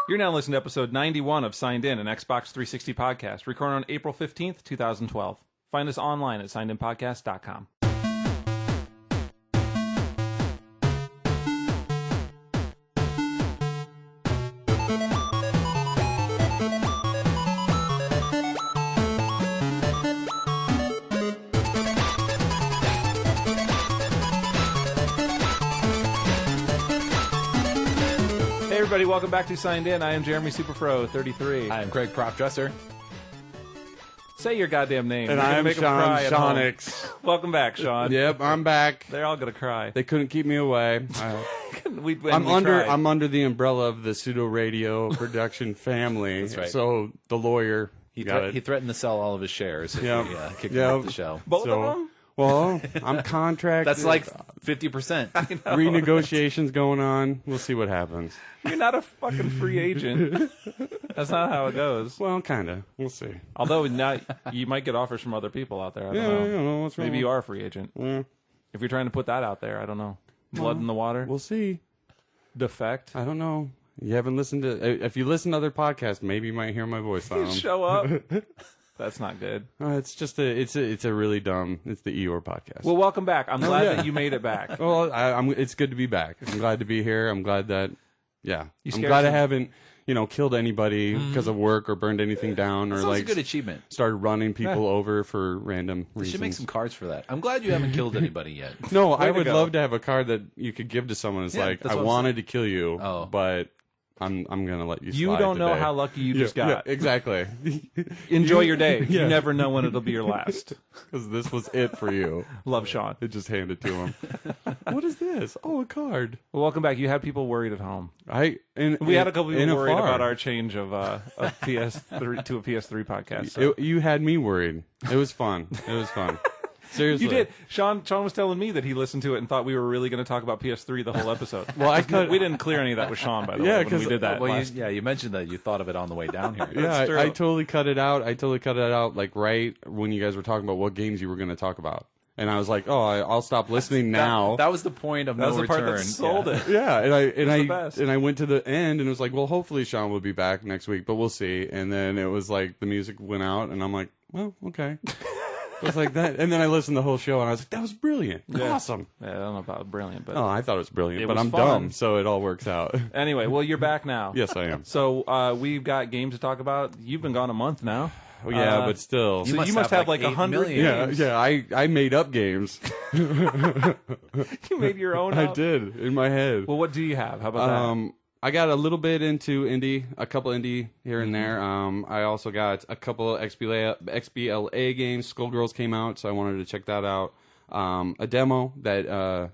You're now listening to episode 91 of Signed In, an Xbox 360 podcast, recorded on April 15th, 2012. Find us online at signedinpodcast.com. Everybody, welcome back to Signed In. I am Jeremy Superfro, 33. I am Craig Prop Dresser. Say your goddamn name. And I am Sean Shonix. Welcome back, Sean. Yep, I'm back. They're all gonna cry. They couldn't keep me away. I'm I'm under the umbrella of the Pseudo Radio production family. That's right. So the lawyer He got he it. threatened to sell all of his shares if Yep. we kicked him Yep. off the show. Both So- of them? Well, I'm contracted. That's like 50%. renegotiations going on. We'll see what happens. You're not a fucking free agent. That's not how it goes. Well, kind of. We'll see. Although now you might get offers from other people out there. I don't Yeah, know. I don't know what's wrong. Maybe you are a free agent. Yeah, If you're trying to put that out there, I don't know. Blood in the water? we'll see. Defect? I don't know. You haven't listened to. If you listen to other podcasts, maybe you might hear my voice on them. Show up? That's not good. It's just it's a really dumb. It's the Eeyore podcast. Well, welcome back. I'm glad yeah. that you made it back. Well, it's good to be back. I'm glad to be here. I'm glad that, I'm scared glad I some- haven't, killed anybody because of work or burned anything down or That's like a good achievement. started running people over for random We reasons. should make some cards for that. I'm glad you haven't killed anybody yet. No, I to would go. love to have a card that you could give to someone. It's Yeah, like, that's I what I'm wanted to kill you, Oh. but I'm gonna let you. You slide don't know today. how lucky you just got. Yeah, exactly. Enjoy your day. Yeah. You never know when it'll be your last. Because this was it for you. Love, Sean. It just handed to him. What is this? Oh, a card. Well, welcome back. You had people worried at home. We We had a couple people worried about our change of PS3 to a PS3 podcast. So. You had me worried. It was fun. It was fun. Seriously. You did. Sean was telling me that he listened to it and thought we were really going to talk about PS3 the whole episode. Well, I cut. We didn't clear any of that with Sean, by the Yeah, way, when we 'cause- did that. Well, last- you mentioned that you thought of it on the way down here. Yeah, That's true. I totally cut it out. I totally cut it out, like right when you guys were talking about what games you were going to talk about, and I was like, "Oh, I'll stop listening now." That was the point of that was no the part return. that sold it. Yeah, the best. and I went to the end and it was like, well, hopefully Sean will be back next week, but we'll see. And then it was like the music went out, and I'm like, well, okay. It was like that, and then I listened to the whole show, and I was like, that was brilliant, awesome. Yeah, I don't know about brilliant, but Oh, I thought it was brilliant, It but was I'm fun. dumb, so it all works out. anyway, well, you're back now. Yes, I am. So we've got games to talk about. You've been gone a month now. Oh, yeah, but still. So you must have like 8 100 million. games. Yeah, I made up games. You made your own I up? did in my head. Well, what do you have? How about that? I got a little bit into Indy, a couple indie here and there. I also got a couple of XBLA games. Skullgirls came out, so I wanted to check that out. A demo that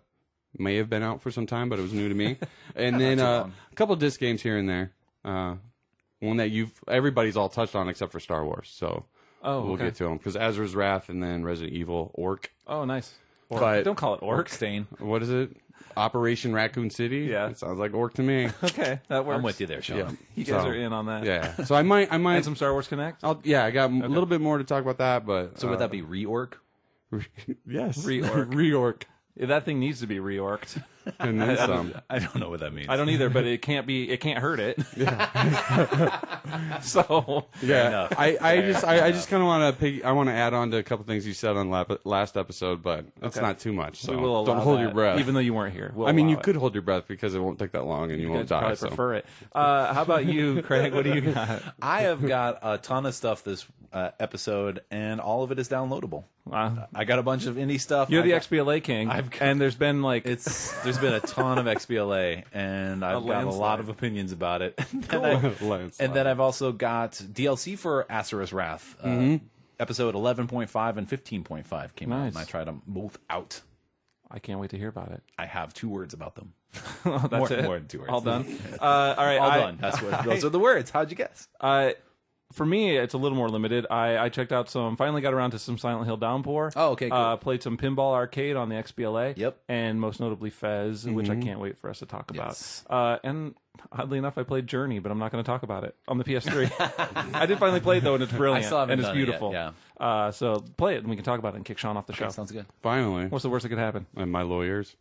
may have been out for some time, but it was new to me. And then a couple of disc games here and there. One that everybody's all touched on except for Star Wars, so we'll get to them. Because Asura's Wrath and then Resident Evil Orc. Oh, nice. Orc. But- Don't call it Orc. Stain. What is it? Operation Raccoon City? Yeah. It sounds like Orc to me. Okay, that works. I'm with you there, Sean. Yeah. You guys So, are in on that. Yeah. So I might. And some Star Wars Connect? I got a little bit more to talk about that, but So would that be reorg? yes, Reorc. reorc, Yeah, that thing needs to be reorked. and then some. I don't know what that means. I don't either, but it can't hurt it. So Yeah, enough. I just kind of want to I want to add on to a couple things you said on last episode, but it's Okay. not too much. So we will allow don't hold that, your breath. even though you weren't here. We'll I mean, allow you it. could hold your breath because it won't take that long and you won't I'd die. probably So. prefer it. How about you, Craig? What do you got? I have got a ton of stuff this episode, and all of it is downloadable. I got a bunch of indie stuff. You're I the got- XBLA king, and there's been like There's been a ton of XBLA, and I've got a lot landslide. of opinions about it. Landslide. And then I've also got DLC for Asura's Wrath. Episode 11.5 and 15.5 came out, Nice. and I tried them both out. I can't wait to hear about it. I have 2 words about them. Oh, that's more, it. more than 2 words. All done. All right. All done. Those are the words. How'd you guess? For me, it's a little more limited. I checked out finally got around to some Silent Hill Downpour. Oh, okay, cool. Played some Pinball Arcade on the XBLA. Yep. And most notably FEZ, which I can't wait for us to talk about. Yes. And Oddly enough, I played Journey, but I'm not going to talk about it on the PS3. I did finally play it, though, and it's brilliant. I still haven't and it's done it beautiful. yet, yeah. So play it, and we can talk about it and kick Sean off the show. Sounds good. Finally. What's the worst that could happen? And my lawyers.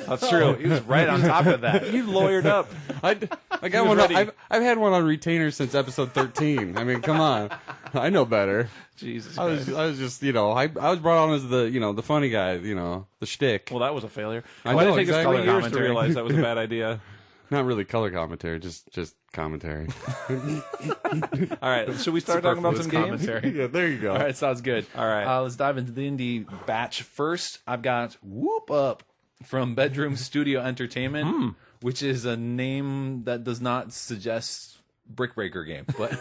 That's true. He was right on top of that. You lawyered up. I got one. I've had one on retainer since episode 13. I mean, come on. I know better. Jesus I was just, I was brought on as the funny guy, the shtick. Well, that was a failure. I Why did know, it take us exactly. 3 years to realize that was a bad idea? Not really color commentary, just commentary. All right, should we start talking about some games? Yeah, there you go. All right, sounds good. All right. Let's dive into the indie batch first. I've got WoOOPuP from Bedroom Studio Entertainment, which is a name that does not suggest Brick Breaker game, but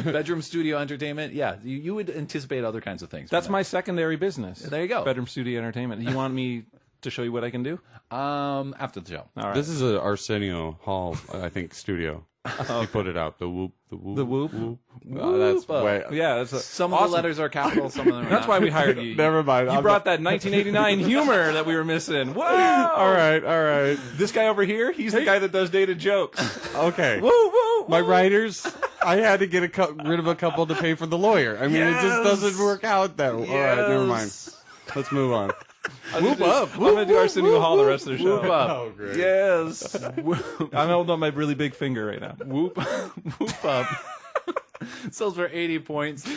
Bedroom Studio Entertainment, yeah, you would anticipate other kinds of things. That's my secondary business. There you go. Bedroom Studio Entertainment. You want me to show you what I can do? After the show. All right. This is a Arsenio Hall, I think, studio. He put it out. The whoop. The whoop. That's way. Yeah, that's Some awesome. of the letters are capital, some of them are That's not. why we hired you. Never mind. You brought that 1989 humor that we were missing. Whoa! All right. This guy over here, he's the guy that does dated jokes. Okay. Woo, woo, My woo. writers, I had to get rid of a couple to pay for the lawyer. I mean, it just doesn't work out that way. All right, never mind. Let's move on. Whoop up. I'm going to do Arsenio Hall the rest of the show. Whoop up. Oh, great. Yes. I'm holding up my really big finger right now. Whoop up. Sells for 80 points.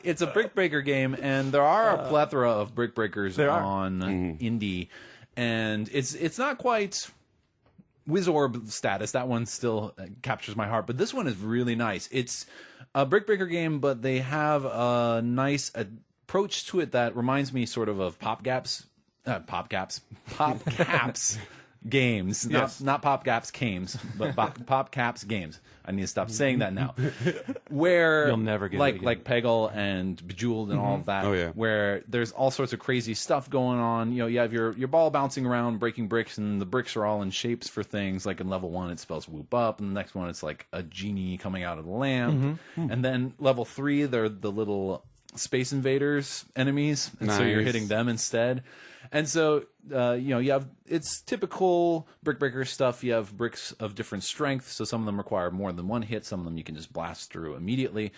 It's a Brick Breaker game, and there are a plethora of Brick Breakers on Indy, and it's not quite Wizorb status. That one still captures my heart, but this one is really nice. It's a Brick Breaker game, but they have a nice approach to it that reminds me sort of PopCaps games. Yes. Not PopCaps games, but PopCaps games. I need to stop saying that now. Where You'll never get it like Peggle and Bejeweled and all of that. Oh, yeah. Where there's all sorts of crazy stuff going on. You have your ball bouncing around, breaking bricks, and the bricks are all in shapes for things. Like in level 1, it spells whoop up, and the next one it's like a genie coming out of the lamp. And then level 3, they're the little Space Invaders enemies, and so you're Nice. hitting them instead. And so you have, it's typical Brick Breaker stuff. You have bricks of different strength, so some of them require more than one hit. Some of them you can just blast through immediately.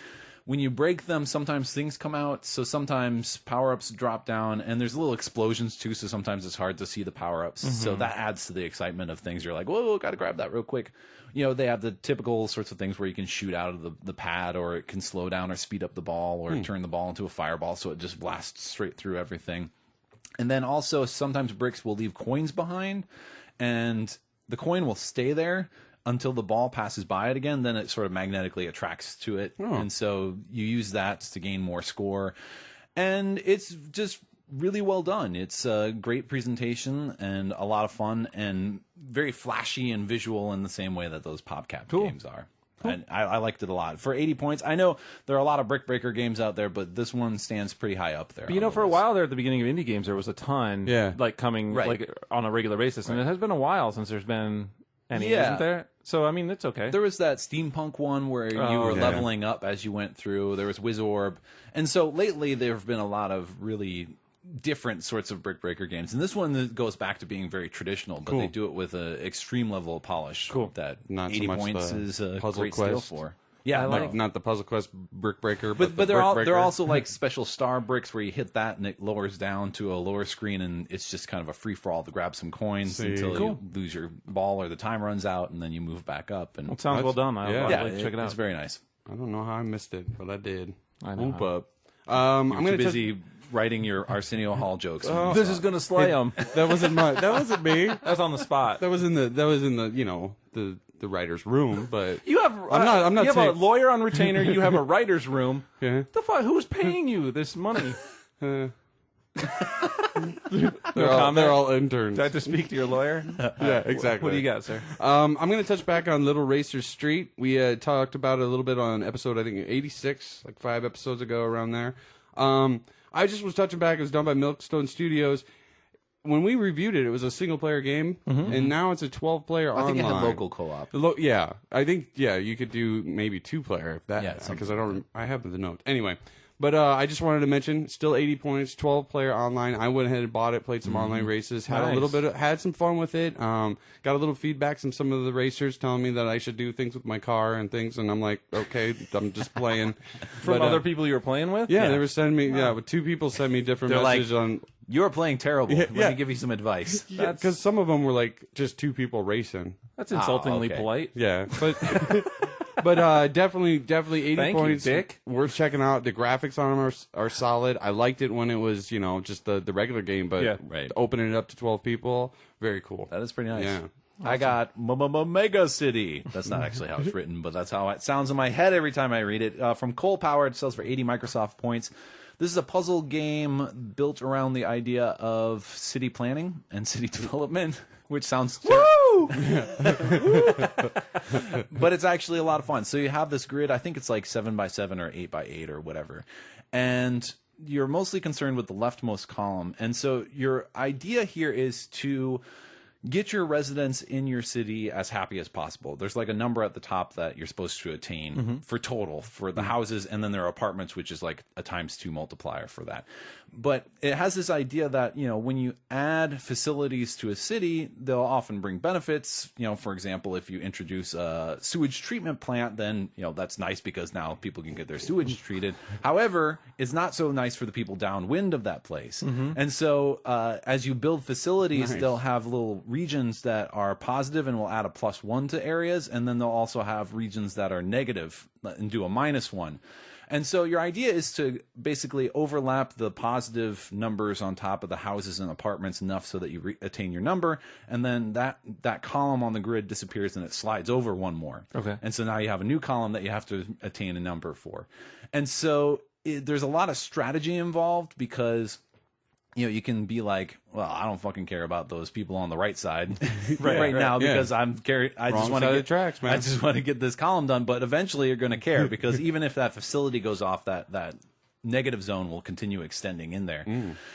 When you break them, sometimes things come out, so sometimes power-ups drop down, and there's little explosions too, so sometimes it's hard to see the power-ups. So that adds to the excitement of things. You're like, whoa, gotta grab that real quick. They have the typical sorts of things where you can shoot out of the pad, or it can slow down or speed up the ball, or turn the ball into a fireball, so it just blasts straight through everything. And then also sometimes bricks will leave coins behind, and the coin will stay there until the ball passes by it again. Then it sort of magnetically attracts to it. And so you use that to gain more score. And it's just really well done. It's a great presentation and a lot of fun and very flashy and visual in the same way that those PopCap games are. And I liked it a lot. For 80 points, I know there are a lot of Brick Breaker games out there, but this one stands pretty high up there. But for a while there at the beginning of indie games, there was a ton coming like on a regular basis. And it has been a while since there's been any, isn't there? So, I mean, it's okay. There was that steampunk one where you were leveling up as you went through. There was Wizorb. And so lately there have been a lot of really different sorts of Brick Breaker games. And this one goes back to being very traditional, but they do it with an extreme level of polish that Not so 80 much points the is a Puzzle great Quest. scale for. Yeah, Not the Puzzle Quest Brick Breaker, but the they're Brick they're Breaker. also like special star bricks where you hit that and it lowers down to a lower screen, and it's just kind of a free for all to grab some coins until you lose your ball or the time runs out, and then you move back up. And It sounds well done. I'd like to check it out. It's very nice. I don't know how I missed it, but I did. I know. WoOOPuP. I'm I'm gonna busy writing your Arsenio Hall jokes. This is going to slay them. That wasn't me. That was on the spot. That was in the the writer's room, but You have I'm not you have saying- a lawyer on retainer. You have a writer's room. Yeah. The fuck? Who's paying you this money? they're all interns. Do I have to speak to your lawyer? Yeah, exactly. What do you got, sir? I'm going to touch back on Little Racer Street. We talked about it a little bit on episode, I think, 86, like 5 episodes ago, around there. I just was touching back. It was done by Milkstone Studios. When we reviewed it, it was a single-player game, and now it's a 12-player online. I think it had local co-op. Yeah, I think you could do maybe 2-player if that. Yeah, Because I have the note anyway. But I just wanted to mention, still 80 points, 12-player online. I went ahead and bought it, played some online races, had a little bit, had some fun with it. Got a little feedback from some of the racers telling me that I should do things with my car and things, and I'm like, okay, I'm just playing. From other people you were playing with? Yeah, they were sending me. Yeah, but 2 people sent me different messages on. You're playing terrible. Let me give you some advice. Yeah, because some of them were like just 2 people racing. That's insultingly polite. Yeah, but. But definitely 80 points. You, Dick. Worth checking out. The graphics on them are solid. I liked it when it was, just the regular game, but opening it up to 12 people, very cool. That is pretty nice. Yeah. Awesome. I got Mega City. That's not actually how it's written, but that's how it sounds in my head every time I read it. From Coal Power, it sells for 80 Microsoft points. This is a puzzle game built around the idea of city planning and city development, which sounds woo! But it's actually a lot of fun. So you have this grid. I think it's like 7x7 or 8x8 or whatever, and you're mostly concerned with the leftmost column. And so your idea here is to get your residents in your city as happy as possible. There's like a number at the top that you're supposed to attain for total for the houses, and then there are apartments, which is like a × 2 multiplier for that. But it has this idea that, when you add facilities to a city, they'll often bring benefits. For example, if you introduce a sewage treatment plant, then, that's nice because now people can get their sewage treated. However, it's not so nice for the people downwind of that place. And so as you build facilities, they'll have little regions that are positive and will add a +1 to areas, and then they'll also have regions that are negative and do a -1. And so your idea is to basically overlap the positive numbers on top of the houses and apartments enough so that you attain your number, and then that column on the grid disappears and it slides over 1 more. Okay. And so now you have a new column that you have to attain a number for. And so there's a lot of strategy involved because you can be like, well, I don't fucking care about those people on the right side right now because I just want to get this column done. But eventually you're going to care because even if that facility goes off, that negative zone will continue extending in there.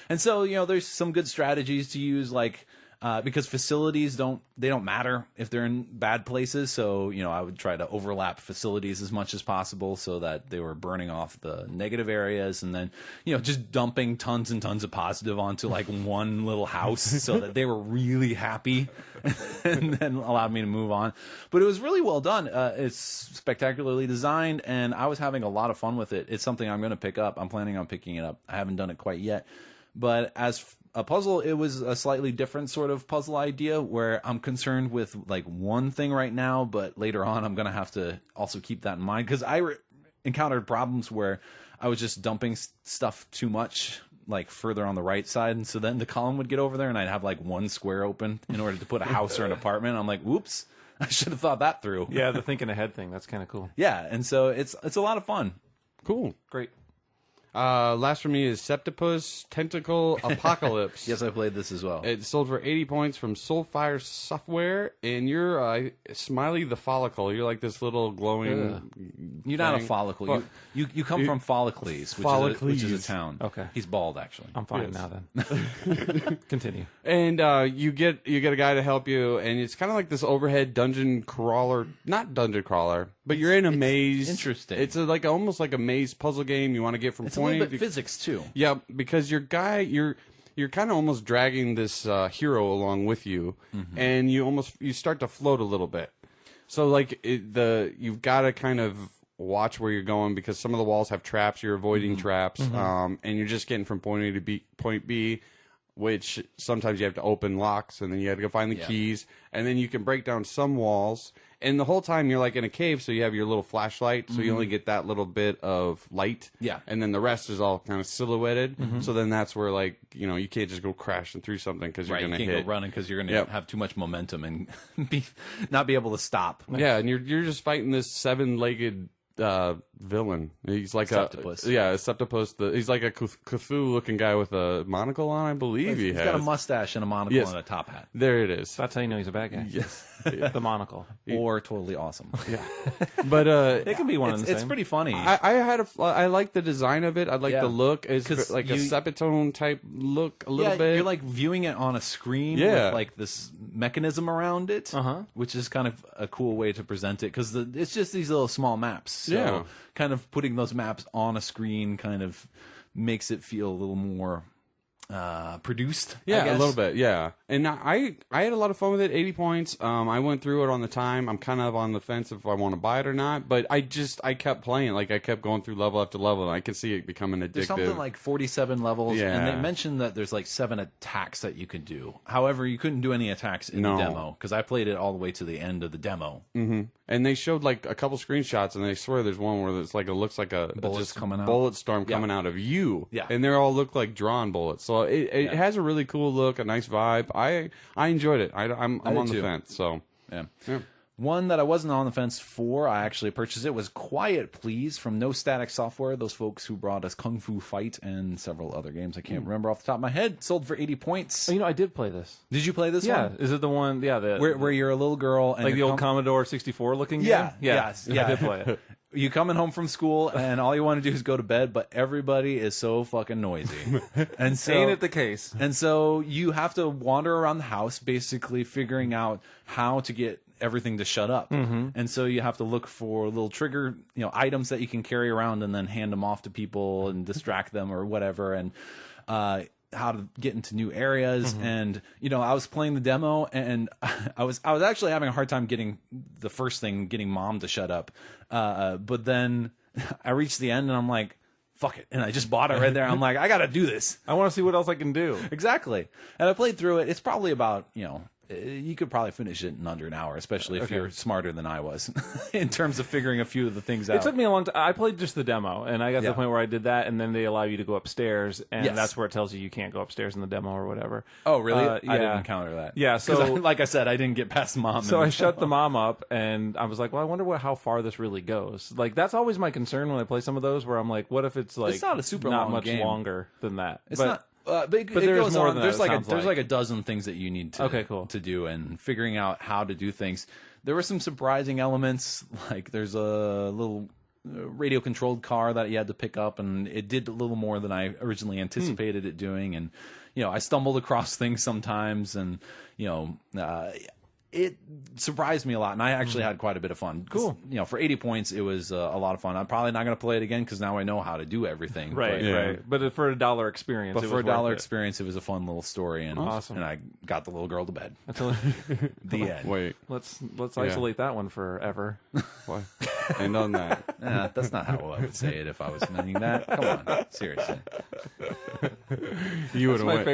And so, there's some good strategies to use, like because facilities don't matter if they're in bad places. So, I would try to overlap facilities as much as possible so that they were burning off the negative areas, and then, just dumping tons and tons of positive onto like one little house so that they were really happy and then allowed me to move on. But it was really well done. It's spectacularly designed, and I was having a lot of fun with it. It's something I'm going to pick up. I'm planning on picking it up. I haven't done it quite yet. But as a puzzle, it was a slightly different sort of puzzle idea where I'm concerned with like one thing right now, but later on I'm going to have to also keep that in mind because I encountered problems where I was just dumping stuff too much like further on the right side, and so then the column would get over there and I'd have like 1 square open in order to put a house or an apartment. I'm like, whoops, I should have thought that through. Yeah, the thinking ahead thing, that's kind of cool. Yeah, and so it's a lot of fun. Cool. Great. Last for me is Septipus Tentacle Apocalypse. Yes, I played this as well. It sold for 80 points from Soulfire Software, and you're Smiley the Follicle. You're like this little glowing. You're not a follicle. You come from Follicles, which is a town. Okay, he's bald actually. I'm fine now then. Continue. And you get a guy to help you, and it's kind of like this overhead dungeon crawler, not dungeon crawler, but you're in a maze. Interesting. It's almost like a maze puzzle game. You want to get from it's a little bit physics too. Yeah, because you're kind of almost dragging this hero along with you, and you start to float a little bit. So like you've got to kind of watch where you're going because some of the walls have traps. You're avoiding traps, and you're just getting from point A to point B, which sometimes you have to open locks, and then you have to go find the keys, and then you can break down some walls. And the whole time you're like in a cave, so you have your little flashlight, so you only get that little bit of light. Yeah. And then the rest is all kind of silhouetted. So then that's where like, you can't just go crashing through something because you're going to hit. You can't go running because you're going to have too much momentum and not be able to stop. Yeah, and you're just fighting this 7-legged villain. He's like Septipus. a Septipus. He's like a Cthulhu-looking guy with a monocle on, I believe. He's got a mustache and a monocle and a top hat. There it is. That's how you know he's a bad guy. Yes. The monocle. Or totally awesome. Yeah. But it can be one of the same. It's pretty funny. I like the design of it. I like the look. It's like a Sepitone type look a little bit. You're like viewing it on a screen with like this mechanism around it, which is kind of a cool way to present it because it's just these little small maps. So kind of putting those maps on a screen kind of makes it feel a little more produced. Yeah, a little bit. Yeah, and I had a lot of fun with it. 80 points. I went through it on the time. I'm kind of on the fence if I want to buy it or not. But I kept playing. Like I kept going through level after level, and I could see it becoming addictive. There's something like 47 levels, and they mentioned that there's like 7 attacks that you can do. However, you couldn't do any attacks in the demo because I played it all the way to the end of the demo. Mm-hmm. And they showed like a couple screenshots, and they swear there's one where it's like it looks like a bullet storm coming out of you. Yeah, and they all look like drawn bullets. So it has a really cool look, a nice vibe. I enjoyed it. I'm on the fence. So yeah. One that I wasn't on the fence for, I actually purchased it, was Quiet Please from No Static Software, those folks who brought us Kung Fu Fight and several other games I can't remember off the top of my head. Sold for 80 points. Oh, I did play this. Did you play this one? Yeah. Is it the one, where you're a little girl and like the old Commodore 64 looking game? Yeah. Yes. I did play it. You coming home from school and all you want to do is go to bed, but everybody is so fucking noisy. And so ain't it the case? And so you have to wander around the house basically figuring out how to get everything to shut up. And so you have to look for little trigger, items that you can carry around and then hand them off to people and distract them or whatever, and how to get into new areas. And I was playing the demo, and I was actually having a hard time getting the first thing, getting Mom to shut up. But then I reached the end, and I'm like, fuck it, and I just bought it right there. I'm like, I gotta do this. I want to see what else I can do. Exactly. And I played through it. It's probably about you could probably finish it in under an hour, especially if you're smarter than I was in terms of figuring a few of the things out. It took me a long time. I played just the demo, and I got to the point where I did that, and then they allow you to go upstairs, and that's where it tells you can't go upstairs in the demo or whatever. Oh, really? I didn't encounter that. Yeah, so like I said, I didn't get past Mom. So I shut the Mom up, and I was like, well, I wonder how far this really goes. Like, that's always my concern when I play some of those, where I'm like, what if it's like it's not a super not long much game. Longer than that? It's not. But there's more than there's that, there's like a dozen things that you need to to do, and figuring out how to do things. There were some surprising elements, like there's a little radio controlled car that you had to pick up, and it did a little more than I originally anticipated it doing. And I stumbled across things sometimes, and it surprised me a lot, and I actually had quite a bit of fun. Cool. For 80 points, it was a lot of fun. I'm probably not going to play it again because now I know how to do everything. Right. But for a $1 experience, it was a fun little story, and awesome. And I got the little girl to bed. The end. Wait, let's isolate that one forever. Why? And on that, that's not how I would say it if I was meaning that. Come on, seriously. You would have went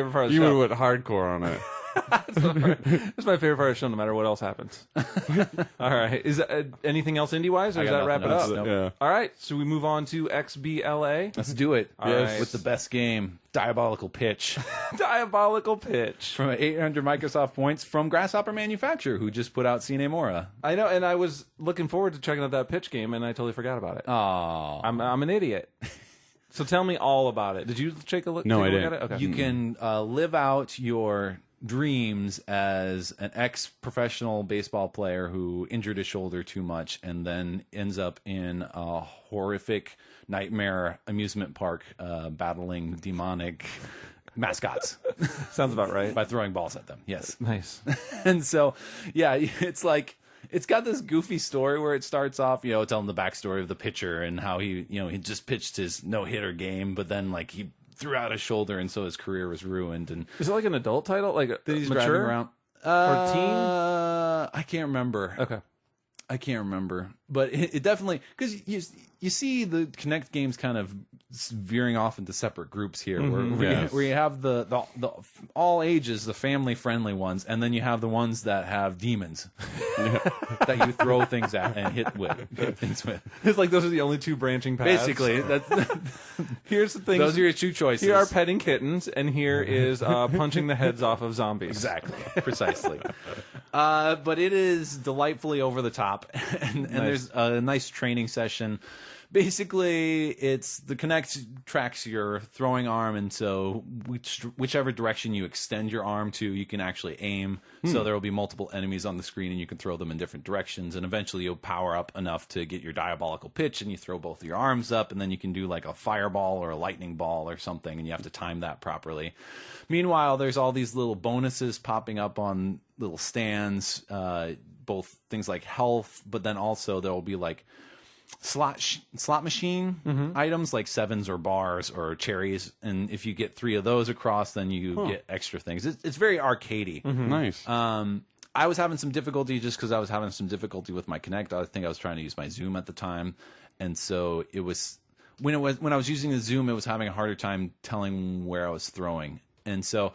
hardcore on it. That's my favorite part of the show, no matter what else happens. All right. Is anything else indie-wise, or does that wrap it up? Nope. Yeah. All right. So we move on to XBLA. Let's do it. Yes. With the best game, Diabolical Pitch. Diabolical Pitch. From 800 Microsoft points from Grasshopper Manufacturer, who just put out Cine Mora. I know, and I was looking forward to checking out that pitch game, and I totally forgot about it. Oh. I'm an idiot. So tell me all about it. Did you take a look? No, I didn't. At it? Okay. You can live out your dreams as an ex-professional baseball player who injured his shoulder too much and then ends up in a horrific nightmare amusement park battling demonic mascots. Sounds about right. By throwing balls at them. Yes. Nice. And so, yeah, it's like it's got this goofy story where it starts off, telling the backstory of the pitcher and how he just pitched his no-hitter game, but then like he threw out his shoulder, and so his career was ruined. And is it like an adult title, like that he's mature? driving around or teen? I can't remember. Okay, I can't remember, but it definitely, because you see the Kinect games kind of veering off into separate groups here, where you have the all ages, the family friendly ones, and then you have the ones that have demons that you throw things at and hit things with. It's like those are the only two branching paths. Basically, here's the thing. Those are your two choices. Here are petting kittens, and here is punching the heads off of zombies. Exactly, precisely. But it is delightfully over the top, and there's a nice training session. Basically, it's the Kinect tracks your throwing arm, and so whichever direction you extend your arm to, you can actually aim. So there will be multiple enemies on the screen, and you can throw them in different directions. And eventually, you'll power up enough to get your diabolical pitch, and you throw both of your arms up, and then you can do like a fireball or a lightning ball or something, and you have to time that properly. Meanwhile, there's all these little bonuses popping up on little stands, both things like health, but then also there will be like slot machine items like sevens or bars or cherries, and if you get 3 of those across, then you get extra things. It's very arcadey. Nice. I was having some difficulty just because I was having some difficulty with my Kinect. I think I was trying to use my zoom at the time, and so it was when I was using the zoom, it was having a harder time telling where I was throwing. And so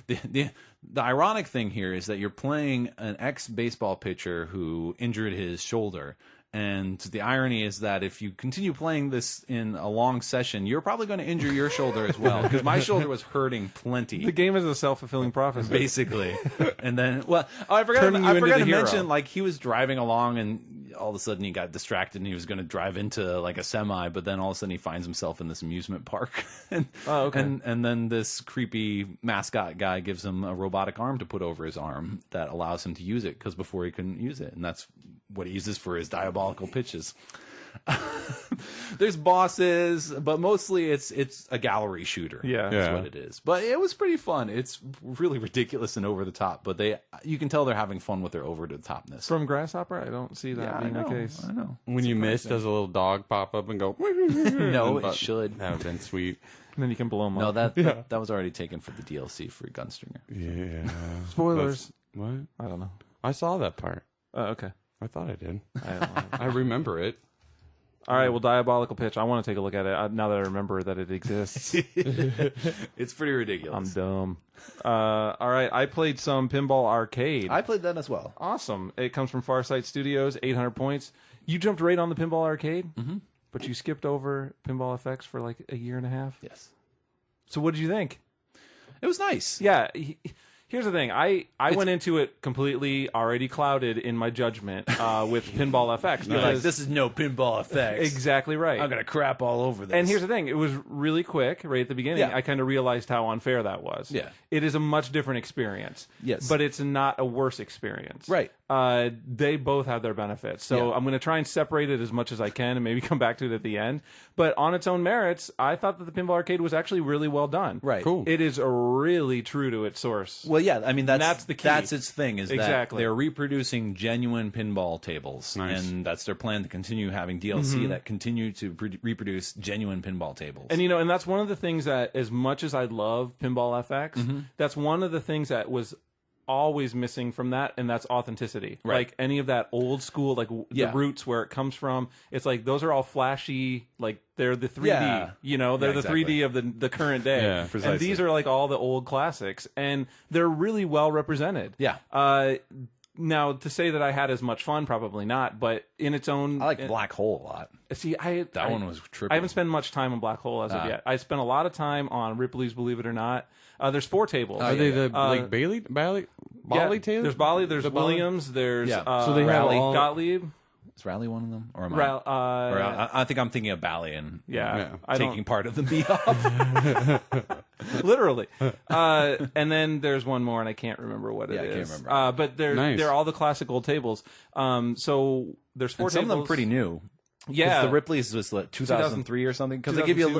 the ironic thing here is that you're playing an ex-baseball pitcher who injured his shoulder. And the irony is that if you continue playing this in a long session, you're probably going to injure your shoulder as well. Because my shoulder was hurting plenty. The game is a self-fulfilling prophecy, basically. And then, I forgot to mention, like, he was driving along, and all of a sudden he got distracted, and he was going to drive into like a semi. But then all of a sudden he finds himself in this amusement park, and then this creepy mascot guy gives him a robotic arm to put over his arm that allows him to use it, because before he couldn't use it, and that's what he uses for his diabolical pitches. There's bosses, but mostly it's a gallery shooter. That's what it is. But it was pretty fun. It's really ridiculous and over the top, but you can tell they're having fun with their over the topness. From Grasshopper, I don't see that being the case. I know. When you miss, does a little dog pop up and go? No, it should. That would have been sweet. And then you can blow them No, up. that was already taken for the DLC for Gunstringer. Yeah. Spoilers. What? I don't know. I saw that part. Okay. I thought I did. I remember it. All right, well, Diabolical Pitch. I want to take a look at it now that I remember that it exists. It's pretty ridiculous. I'm dumb. All right, I played some Pinball Arcade. I played that as well. Awesome. It comes from Farsight Studios, 800 points. You jumped right on the Pinball Arcade, but you skipped over Pinball FX for like a year and a half? Yes. So what did you think? It was nice. Yeah. Here's the thing. I went into it completely already clouded in my judgment with Pinball FX. You're like, this is no Pinball FX. Exactly right. I'm going to crap all over this. And here's the thing. It was really quick right at the beginning. Yeah. I kind of realized how unfair that was. Yeah. It is a much different experience. Yes. But it's not a worse experience. Right. They both have their benefits. So I'm going to try and separate it as much as I can and maybe come back to it at the end. But on its own merits, I thought that the Pinball Arcade was actually really well done. Right. Cool. It is really true to its source. Well, yeah, I mean, that's the key. That's its thing, is that Exactly. they're reproducing genuine pinball tables. Nice. And that's their plan, to continue having DLC that continue to reproduce genuine pinball tables. And and that's one of the things that, as much as I love Pinball FX, that's one of the things that was always missing from that, and that's authenticity. Right. Like any of that old school, like the roots where it comes from, it's like those are all flashy, like they're the 3D, they're the 3D of the current day. Yeah, precisely. And these are like all the old classics, and they're really well represented. Yeah. Now, to say that I had as much fun, probably not, but in its own... I like Black Hole a lot. See, That one was trippy. I haven't spent much time on Black Hole as of yet. I spent a lot of time on Ripley's Believe It or Not. There's 4 tables. Are they the like Bali tables? There's Bali, there's Williams, there's So they have all... Gottlieb. Is Rally one of them? Or am I think I'm thinking of Bally and taking part of the beat off. Literally. And then there's one more, and I can't remember what it is. I can't remember. But they're all the classic old tables. So there's 4 tables. Some of them pretty new. Yeah, the Ripley's was like 2003 or something, because they give you a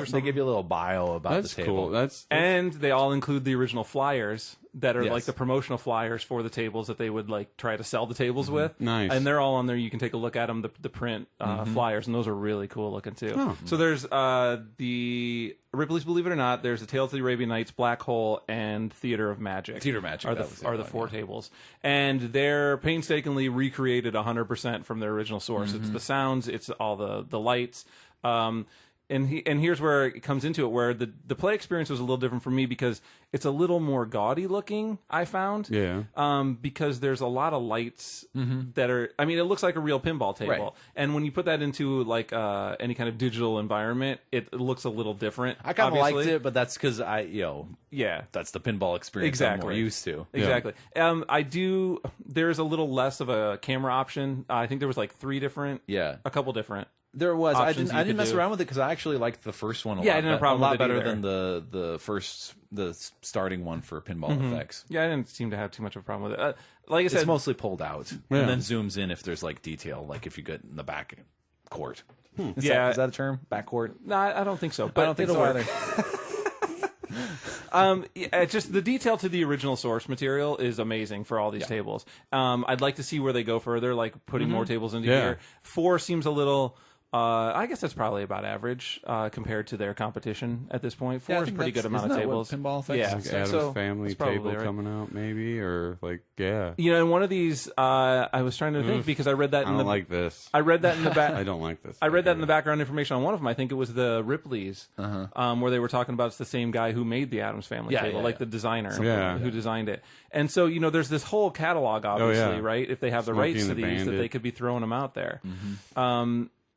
little bio about the table. That's cool. And they all include the original flyers that are like the promotional flyers for the tables that they would like try to sell the tables with. Nice. And they're all on there. You can take a look at them, the print flyers, and those are really cool looking too. Oh. So there's the Ripley's Believe It or Not, there's the Tales of the Arabian Nights, Black Hole, and Theater of Magic. Theater of Magic are the 4 tables. And they're painstakingly recreated 100% from their original source. It's the sounds, it's all the lights. And here's where it comes into it, where the play experience was a little different for me, because it's a little more gaudy looking, I found. Yeah. Because there's a lot of lights that are, I mean, it looks like a real pinball table. Right. And when you put that into like any kind of digital environment, it looks a little different. I kind of liked it, but that's because that's the pinball experience I'm more used to. Exactly. There's a little less of a camera option. I think there was like 3 different, a couple different. There was. I options didn't you mess could around with it because I actually liked the first one a lot. I didn't have a problem with it better either. than the starting one for Pinball FX. Yeah, I didn't seem to have too much of a problem with it. Like I said, It's mostly pulled out and then zooms in if there's like detail, like if you get in the back court. Is that a term? Back court? no, I don't think so. But I don't think so either. Just the detail to the original source material is amazing for all these tables. I'd like to see where they go further, like putting more tables into here. 4 seems a little. I guess that's probably about average compared to their competition at this point. 4 is a pretty good amount of tables. Pinball Effects? Yeah, Like Adam's Family table coming out, maybe, or like You know, in one of these, I was trying to think because I read that. I don't like this. I read that in the back. I don't like this. I read that in the background information on one of them. I think it was the Ripley's, where they were talking about it's the same guy who made the Adams Family table, like the designer who designed it. And so, you know, there's this whole catalog, obviously, right? If they have the rights to these, that they could be throwing them out there.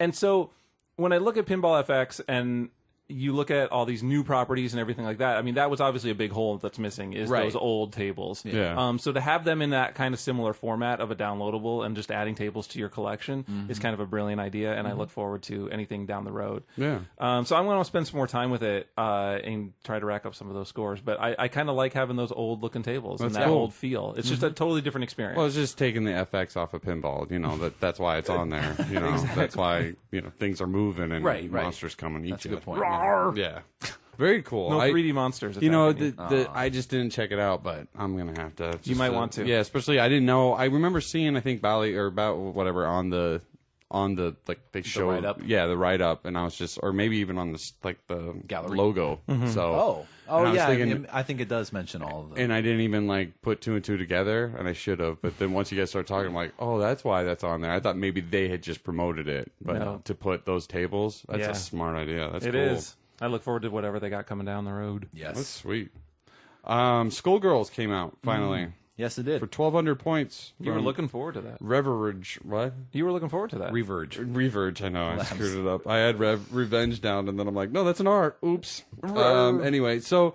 And so when I look at Pinball FX and you look at all these new properties and everything like that, I mean, that was obviously a big hole that's missing is those old tables. So to have them in that kind of similar format of a downloadable and just adding tables to your collection is kind of a brilliant idea, and I look forward to anything down the road. So I'm going to spend some more time with it and try to rack up some of those scores. But I kind of like having those old-looking tables and that old feel. It's just a totally different experience. Well, it's just taking the FX off of Pinball. You know, that's why it's on there. You know, that's why, you know, things are moving and monsters come and eat That's you. a good point. Yeah. Very cool. No 3D monsters. You know, I just didn't check it out, but I'm gonna have to. You might want to. Yeah, especially I didn't know. I remember seeing, I think Bally or about whatever on the like they showed write-up? the write up, and I was just, or maybe even on the like the Gallery logo. So yeah, thinking, I think it does mention all of them. and I didn't even like put 2 and 2 together, and I should have. But then once you guys start talking, I'm like, oh, that's why that's on there. I thought maybe they had just promoted it, but to put those tables, that's a smart idea. That's It cool. is. I look forward to whatever they got coming down the road. Yes. That's sweet. Skullgirls came out finally. Yes, it did. For 1,200 points. You were looking forward to that. Reverge. What? You were looking forward to that. Reverge, I know. I screwed it up. I had Revenge down, and then I'm like, no, that's an art. Oops. Anyway, so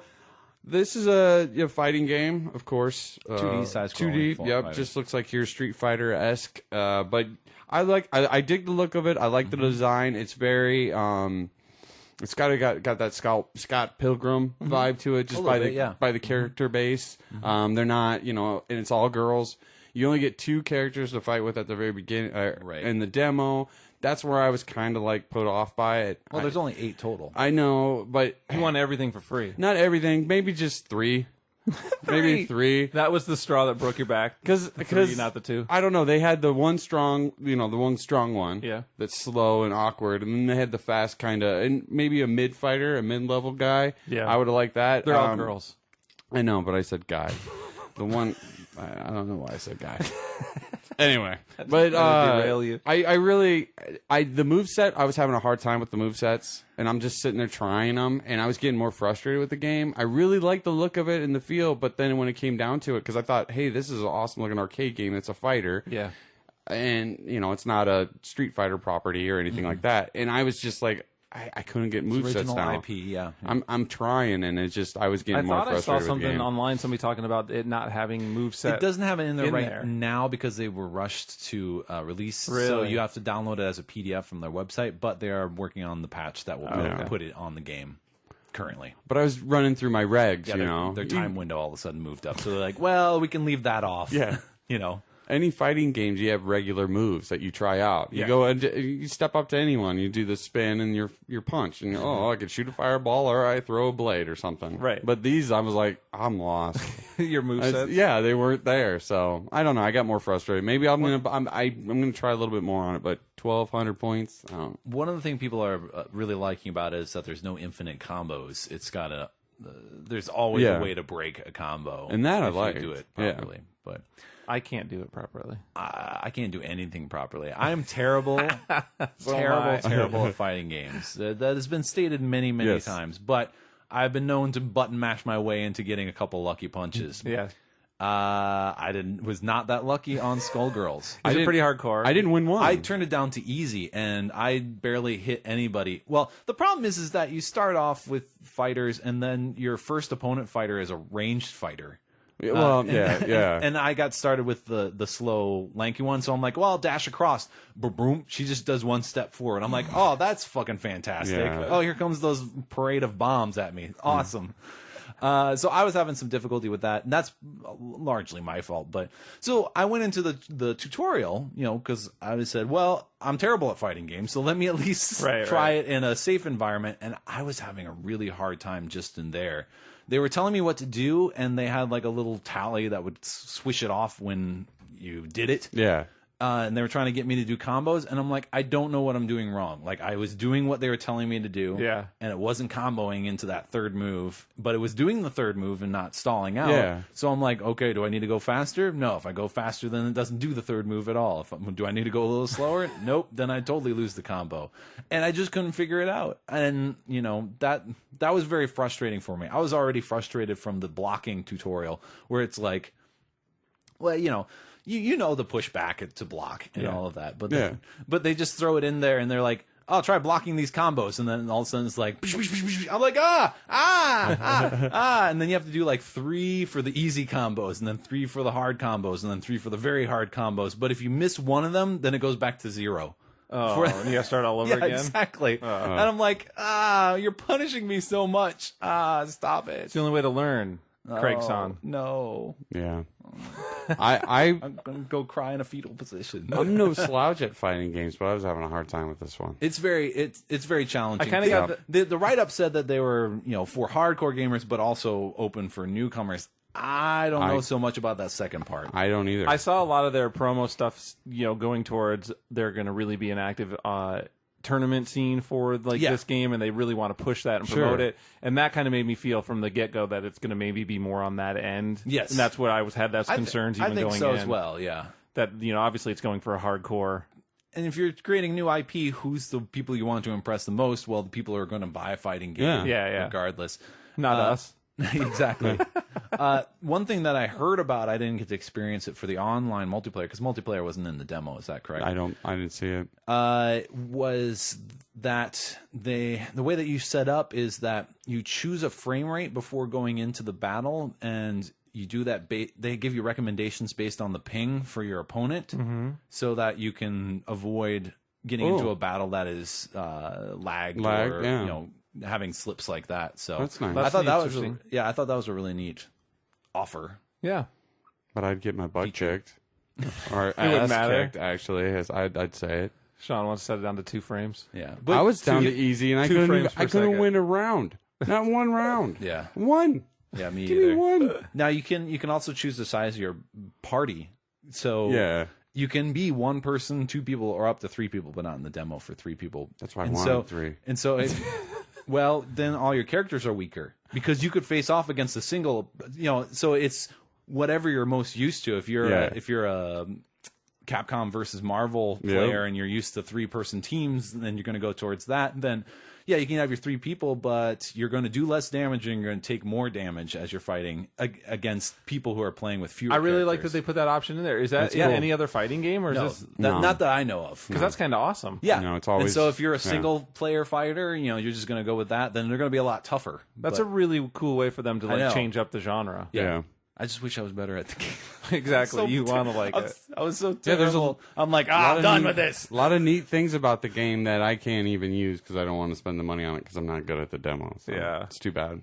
this is a fighting game, of course. 2D side-scrolling. 2D, yep. Just looks like your Street Fighter-esque. But I dig the look of it. I like the design. It's very... It's got that Scott Pilgrim vibe to it, just by the character base. They're not, you know, and it's all girls. You only get 2 characters to fight with at the very beginning, in the demo. That's where I was kind of like put off by it. Well, there's only 8 total. I know, but You want everything for free. not everything. Maybe just 3. Maybe 3. That was the straw that broke your back. Because not the 2. I don't know. They had the one strong, the one strong one. Yeah. That's slow and awkward, and then they had the fast kind of, and maybe a mid fighter, a mid level guy. Yeah. I would have liked that. They're all girls. I know, but I said guy. The one, I don't know why I said guy. Anyway, but derail you. the moveset, I was having a hard time with the movesets, and I'm just sitting there trying them, and I was getting more frustrated with the game. I really liked the look of it and the feel, but then when it came down to it, because I thought, hey, this is an awesome looking arcade game. It's a fighter. Yeah. And, you know, it's not a Street Fighter property or anything like that. And I was just like, I couldn't get movesets down. IP, yeah. I'm trying, and it's just, I was getting more frustrated. I saw something with the game. online, somebody talking about it not having moveset. It doesn't have it in there now because they were rushed to release. Really? So you have to download it as a PDF from their website, but they are working on the patch that will put it on the game currently. But I was running through my regs, you know. Their time window all of a sudden moved up. So they're like, well, we can leave that off. Yeah. You know. Any fighting games, you have regular moves that you try out. You go and you step up to anyone, you do the spin and your punch, and I could shoot a fireball or I throw a blade or something. Right. But these, I was like, I'm lost. Your movesets? Yeah, they weren't there. So I don't know. I got more frustrated. Maybe I'm gonna try a little bit more on it. But 1,200 points. I don't. One of the things people are really liking about it is that there's no infinite combos. It's got there's always a way to break a combo, and that I if like. You do it properly, but. I can't do it properly. I can't do anything properly. I am terrible, terrible at fighting games. That has been stated many times. But I've been known to button mash my way into getting a couple lucky punches. Yeah. I was not that lucky on Skullgirls. It's pretty hardcore. I didn't win one. I turned it down to easy, and I barely hit anybody. Well, the problem is that you start off with fighters, and then your first opponent fighter is a ranged fighter. Well, yeah. And I got started with the slow, lanky one, so I'm like, well, I'll dash across. Boom. She just does one step forward. I'm like, oh, that's fucking fantastic. Yeah. Oh, here comes those parade of bombs at me. Awesome. So I was having some difficulty with that, and that's largely my fault. But so I went into the tutorial, because I said, well, I'm terrible at fighting games, so let me at least try it in a safe environment. And I was having a really hard time just in there. they were telling me what to do, and they had like a little tally that would swish it off when you did it. Yeah. And they were trying to get me to do combos, and I'm like, I don't know what I'm doing wrong. Like, I was doing what they were telling me to do, Yeah. and it wasn't comboing into that third move, but it was doing the third move and not stalling out. Yeah. So I'm like, okay, do I need to go faster? No. If I go faster, then it doesn't do the third move at all. Do I need to go a little slower? Nope. Then I totally lose the combo. And I just couldn't figure it out. And, you know, that was very frustrating for me. I was already frustrated from the blocking tutorial, where it's like, well, you know, you know the pushback to block and all of that, but they just throw it in there and they're like, "I'll try blocking these combos," and then all of a sudden it's like, I'm like, and then you have to do like 3 for the easy combos, and then 3 for the hard combos, and then 3 for the very hard combos. But if you miss one of them, then it goes back to 0. Oh, and you gotta start all over Yeah, again? exactly. And I'm like, you're punishing me so much. Stop it. It's the only way to learn, Craig-san. No. Yeah. I'm I'm gonna go cry in a fetal position. no slouch at fighting games, but I was having a hard time with this one. It's very challenging. I kind of got The write-up said that they were, you know, for hardcore gamers, but also open for newcomers. I don't know so much about that second part. I don't either. I saw a lot of their promo stuff, you know, going towards they're going to really be an active tournament scene for like this game, and they really want to push that and promote it. And that kind of made me feel from the get-go that it's going to maybe be more on that end. Yes, and that's what I had those concerns even going in. I think so as well. Yeah, that, you know, obviously it's going for a hardcore. And if you're creating new IP, who's the people you want to impress the most? Well, the people who are going to buy a fighting game, regardless. Not us. Exactly. One thing that I heard about, I didn't get to experience it for the online multiplayer, because multiplayer wasn't in the demo. Is that correct? I didn't see it. Was that the way that you set up is that you choose a frame rate before going into the battle, and you do that. They give you recommendations based on the ping for your opponent, so that you can avoid getting into a battle that is lagged or you know, having slips like that. So that's nice. I thought that was I thought that was a really neat offer. Yeah, but I'd get my butt kicked, or it wouldn't matter. kicked. Actually, as I'd say it. Sean wants to set it down to 2 frames. Yeah, but I was down to easy, and I couldn't win a round. Not one round. Yeah, one. Yeah, me Give either. me one. Now you can also choose the size of your party. So you can be 1 person, 2 people, or up to 3 people, but not in the demo for 3 people. That's why I wanted 3. And so, well, then all your characters are weaker because you could face off against a single. You know, so it's whatever you're most used to. If you're a Capcom versus Marvel player and you're used to 3-person teams, then you're going to go towards that. Then, yeah, you can have your 3 people, but you're going to do less damage and you're going to take more damage as you're fighting against people who are playing with fewer. I really characters. like that they put that option in there. Is that cool. any other fighting game, or is this not that I know of? Because that's kind of awesome. Yeah, no, it's always. And so if you're a single player fighter, you know, you're just going to go with that. Then they're going to be a lot tougher. That's a really cool way for them to like change up the genre. Yeah. I just wish I was better at the game. Exactly. So you want to like it. I was so terrible. I'm like, I'm done with this. A lot of neat things about the game that I can't even use because I don't want to spend the money on it because I'm not good at the demo. So it's too bad.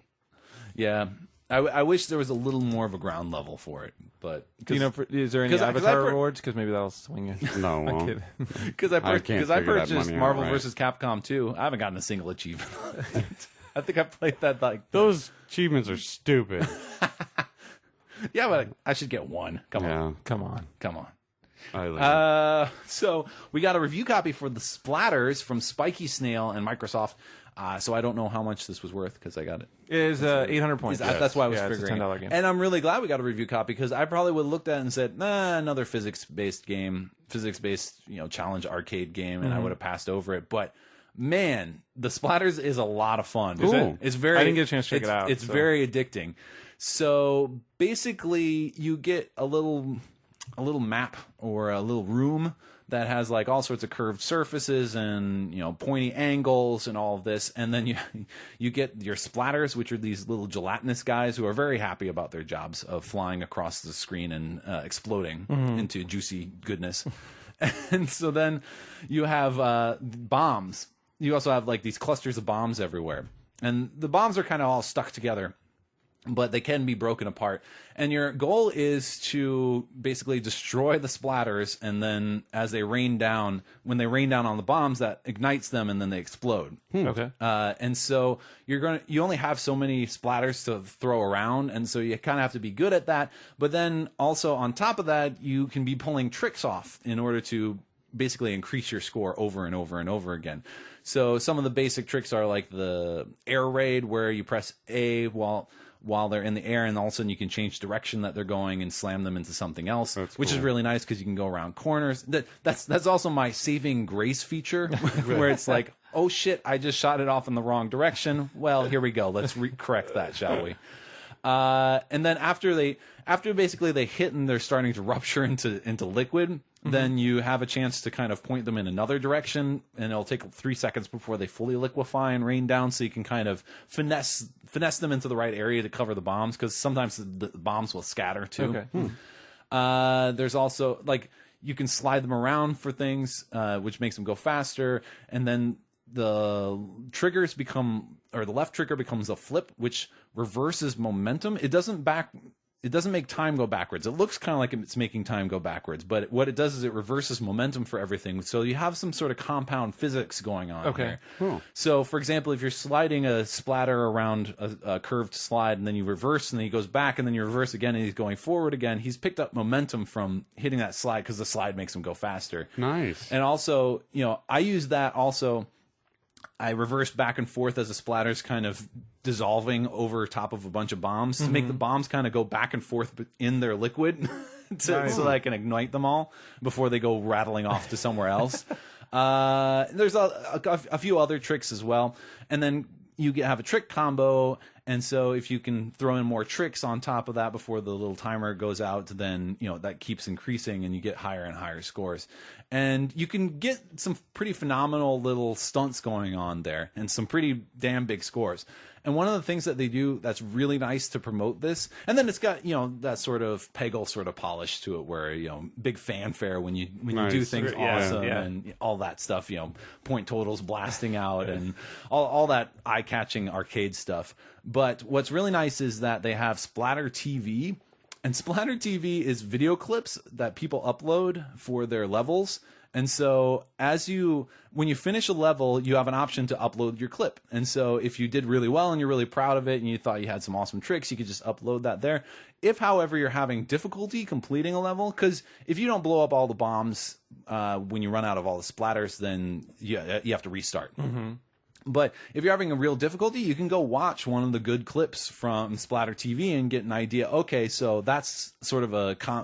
Yeah. I wish there was a little more of a ground level for it, but you know, is there any avatar rewards? Because maybe that'll swing you. No, I'm kidding. Because I purchased Marvel right. vs. Capcom 2. I haven't gotten a single achievement. I think I played that like those achievements are stupid. Yeah, but I should get 1. Come on. So we got a review copy for the Splatters from Spiky Snail and Microsoft. So I don't know how much this was worth because I got it. It is 800 points. That's why I was figuring. It's a $10 game. And I'm really glad we got a review copy because I probably would have looked at it and said, another physics-based game, physics-based, you know, challenge arcade game, and I would have passed over it. But man, the Splatters is a lot of fun. It's very. I didn't get a chance to check it out. It's very addicting. So basically, you get a little map or a little room that has like all sorts of curved surfaces and, you know, pointy angles and all of this, and then you get your Splatters, which are these little gelatinous guys who are very happy about their jobs of flying across the screen and exploding into juicy goodness. And so then you have bombs. You also have like these clusters of bombs everywhere, and the bombs are kind of all stuck together. but they can be broken apart. And your goal is to basically destroy the splatters, and then as they rain down, when they rain down on the bombs, that ignites them, and then they explode. Okay. And so you only have so many splatters to throw around, and so you kind of have to be good at that. But then also on top of that, you can be pulling tricks off in order to basically increase your score over and over and over again. So some of the basic tricks are like the air raid, where you press A while they're in the air, and all of a sudden you can change direction that they're going and slam them into something else, which is really nice because you can go around corners. That's also my saving grace feature, where it's like, oh shit, I just shot it off in the wrong direction. Well, here we go. Let's correct that, shall we? And then after basically they hit and they're starting to rupture into liquid, then you have a chance to kind of point them in another direction, and it'll take 3 seconds before they fully liquefy and rain down, so you can kind of finesse them into the right area to cover the bombs, because sometimes the bombs will scatter too. Okay. There's also, like, you can slide them around for things, which makes them go faster, and then the triggers become, or the left trigger becomes a flip, which reverses momentum. It doesn't make time go backwards. It looks kind of like it's making time go backwards, but what it does is it reverses momentum for everything. So you have some sort of compound physics going on here. Cool. So, for example, if you're sliding a splatter around a curved slide, and then you reverse, and then he goes back, and then you reverse again, and he's going forward again, he's picked up momentum from hitting that slide because the slide makes him go faster. Nice. And also, I use that also. I reverse back and forth as the splatter's kind of dissolving over top of a bunch of bombs to make the bombs kind of go back and forth in their liquid so that I can ignite them all before they go rattling off to somewhere else. There's a few other tricks as well. And then you have a trick combo, and so if you can throw in more tricks on top of that before the little timer goes out, then that keeps increasing, and you get higher and higher scores. And you can get some pretty phenomenal little stunts going on there, and some pretty damn big scores. And one of the things that they do that's really nice to promote this, and then it's got that sort of Peggle sort of polish to it, where big fanfare when you do things awesome and all that stuff, point totals blasting out and all that eye-catching arcade stuff. But what's really nice is that they have Splatter TV. And Splatter TV is video clips that people upload for their levels. And so when you finish a level, you have an option to upload your clip. And so if you did really well and you're really proud of it and you thought you had some awesome tricks, you could just upload that there. If, however, you're having difficulty completing a level, because if you don't blow up all the bombs when you run out of all the splatters, then you have to restart. But if you're having a real difficulty, you can go watch one of the good clips from Splatter TV and get an idea. Okay, so that's sort of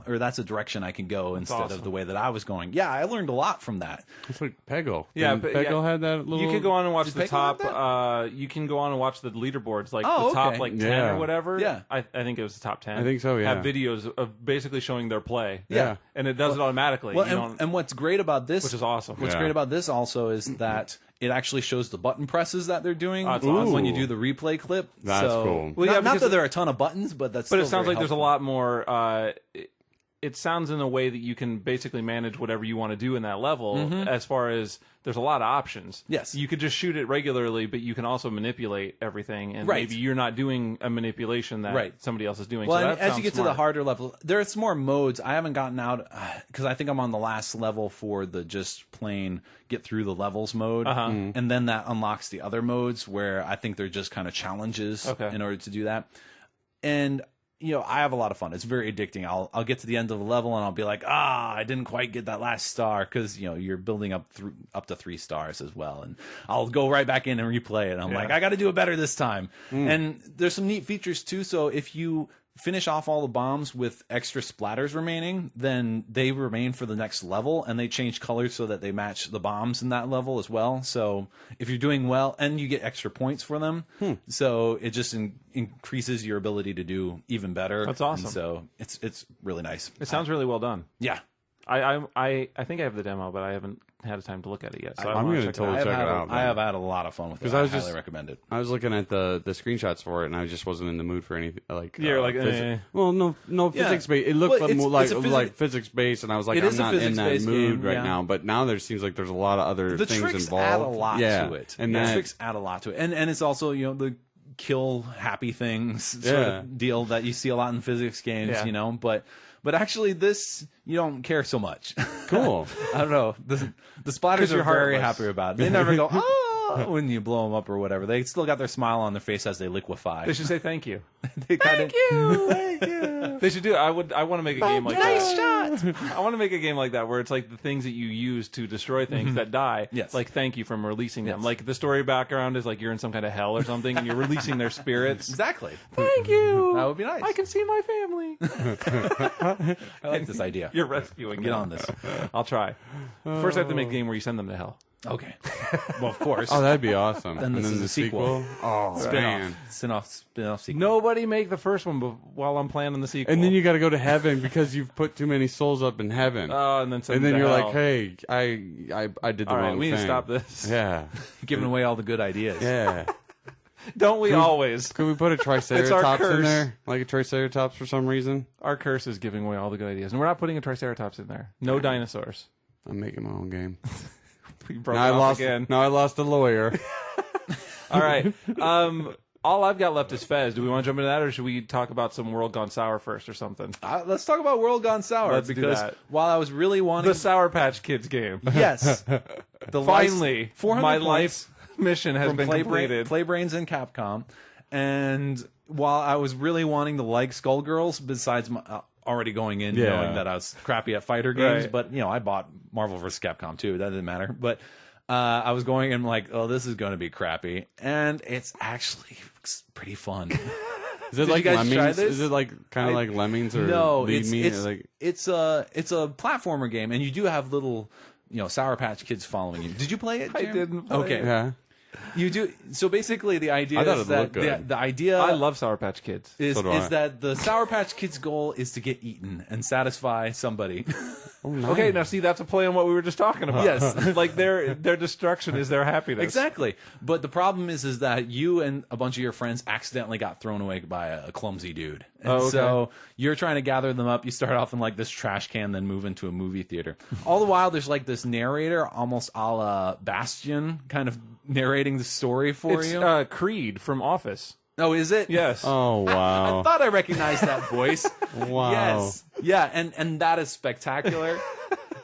that's a direction I can go instead of the way that I was going. Yeah, I learned a lot from that. It's like Peggle. Yeah, Peggle had that little. You can go on and watch the top. You can go on and watch the leaderboards, like the top 10 or whatever. Yeah, I think it was the top 10. I think so. Yeah, have videos of basically showing their play. Yeah, and it does it automatically. Well, and what's great about this, which is awesome. What's great about this also is that it actually shows the button presses that they're doing awesome. when you do the replay clip. That's cool. Well, not that there are a ton of buttons, but that's. But it sounds like helpful. there's a lot more. It sounds in a way that you can basically manage whatever you want to do in that level. As far as there's a lot of options. Yes, you could just shoot it regularly, but you can also manipulate everything, and maybe you're not doing a manipulation that somebody else is doing. Well, so and as you get to the harder level, there's more modes. I haven't gotten out because I think I'm on the last level for the just plain get through the levels mode, and then that unlocks the other modes where I think they're just kind of challenges in order to do that. And I have a lot of fun. It's very addicting. I'll get to the end of the level and I'll be like, I didn't quite get that last star, because you're building up to 3 stars as well. And I'll go right back in and replay it. I'm like, I got to do it better this time. And there's some neat features too. So if you finish off all the bombs with extra splatters remaining, then they remain for the next level, and they change colors so that they match the bombs in that level as well. So if you're doing well, and you get extra points for them, so it just increases your ability to do even better. That's awesome. And so it's really nice. It sounds really well done. Yeah. I think I have the demo, but I haven't had time to look at it yet. So I'm going to totally check it out. I have had a lot of fun with it. I highly recommend it. I was looking at the screenshots for it, and I just wasn't in the mood for anything like. Well, no physics based. It looked like physics based, and I was like, I'm not in that mood right now. But now there seems like there's a lot of other things involved. The tricks add a lot to it. And the tricks add a lot to it, and it's also the kill happy things sort of deal that you see a lot in physics games, you know, but actually this you don't care so much. Cool. I don't know. The Splatters are very happy about it. They never go, oh, when you blow them up or whatever. They still got their smile on their face as they liquefy. They should say thank you. Thank you. Thank you. They should do. I want to make a game like nice that. shot. I want to make a game like that where it's like the things that you use to destroy things that die. Yes. Like thank you from releasing them. Like the story background is like you're in some kind of hell or something, and you're releasing their spirits. Exactly. Thank you. That would be nice. I can see my family. I like this idea. You're rescuing. Get on this. I'll try. First, I have to make a game where you send them to hell. Okay. Well, of course. Oh, that'd be awesome. Then this is the a sequel. Oh, man. Spin-off sequel. Nobody make the first one while I'm planning the sequel. And then you got to go to heaven because you've put too many souls up in heaven. Oh, and then send and them then to you're hell. like, hey, I did the All wrong right, thing. we need to stop this. Yeah. Giving away all the good ideas. Yeah. Don't we always? Could we put a It's triceratops our in curse. there? Like a triceratops for some reason? Our curse is giving away all the good ideas, and we're not putting a triceratops in there. No dinosaurs. I'm making my own game. We broke Now it I off lost. again. Now I lost a lawyer. All right. All I've got left is FEZ. Do we want to jump into that, or should we talk about some World Gone Sour first, or something? Let's talk about World Gone Sour. Let's do because that. while I was really wanting... The Sour Patch Kids game. Yes. Finally, 400 my points life mission has been Playbrain, completed. Playbrains and Capcom. And while I was really wanting to like Skullgirls, besides my, already going in knowing that I was crappy at fighter games, Right. but, you know, I bought Marvel vs. Capcom too. That didn't matter. But I was going in like, oh, this is going to be crappy. And it's actually pretty fun. Is it Did like you guys try Lemmings? this? Is it like kind of like Lemmings or No, Lead Me? it's a platformer game, and you do have little, you know, Sour Patch Kids following you. Did you play it, I Jim? didn't play Okay. it. Yeah. You do. So basically, the idea I thought is it that looked good. the idea I love Sour Patch Kids. is So do I. that the Sour Patch Kids' goal is to get eaten and satisfy somebody. Oh, nice. Okay, now see, that's a play on what we were just talking about. Yes. Like their destruction is their happiness. Exactly. But the problem is that you and a bunch of your friends accidentally got thrown away by a clumsy dude. And okay. so you're trying to gather them up. You start off in like this trash can, then move into a movie theater. All the while, there's like this narrator, almost a la Bastion, kind of narrating the story for It's you. Creed from Office. Oh, is it? Yes. Oh wow. I thought I recognized that voice. Wow. Yes. Yeah, and that is spectacular.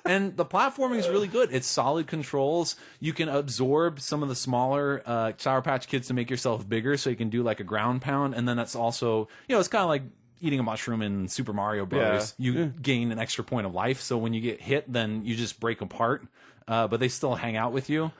And the platforming is really good. It's solid controls. You can absorb some of the smaller Sour Patch Kids to make yourself bigger, so you can do like a ground pound. And then that's also, you know, it's kind of like eating a mushroom in Super Mario Bros. Yeah. You gain an extra point of life, so when you get hit, then you just break apart. But they still hang out with you.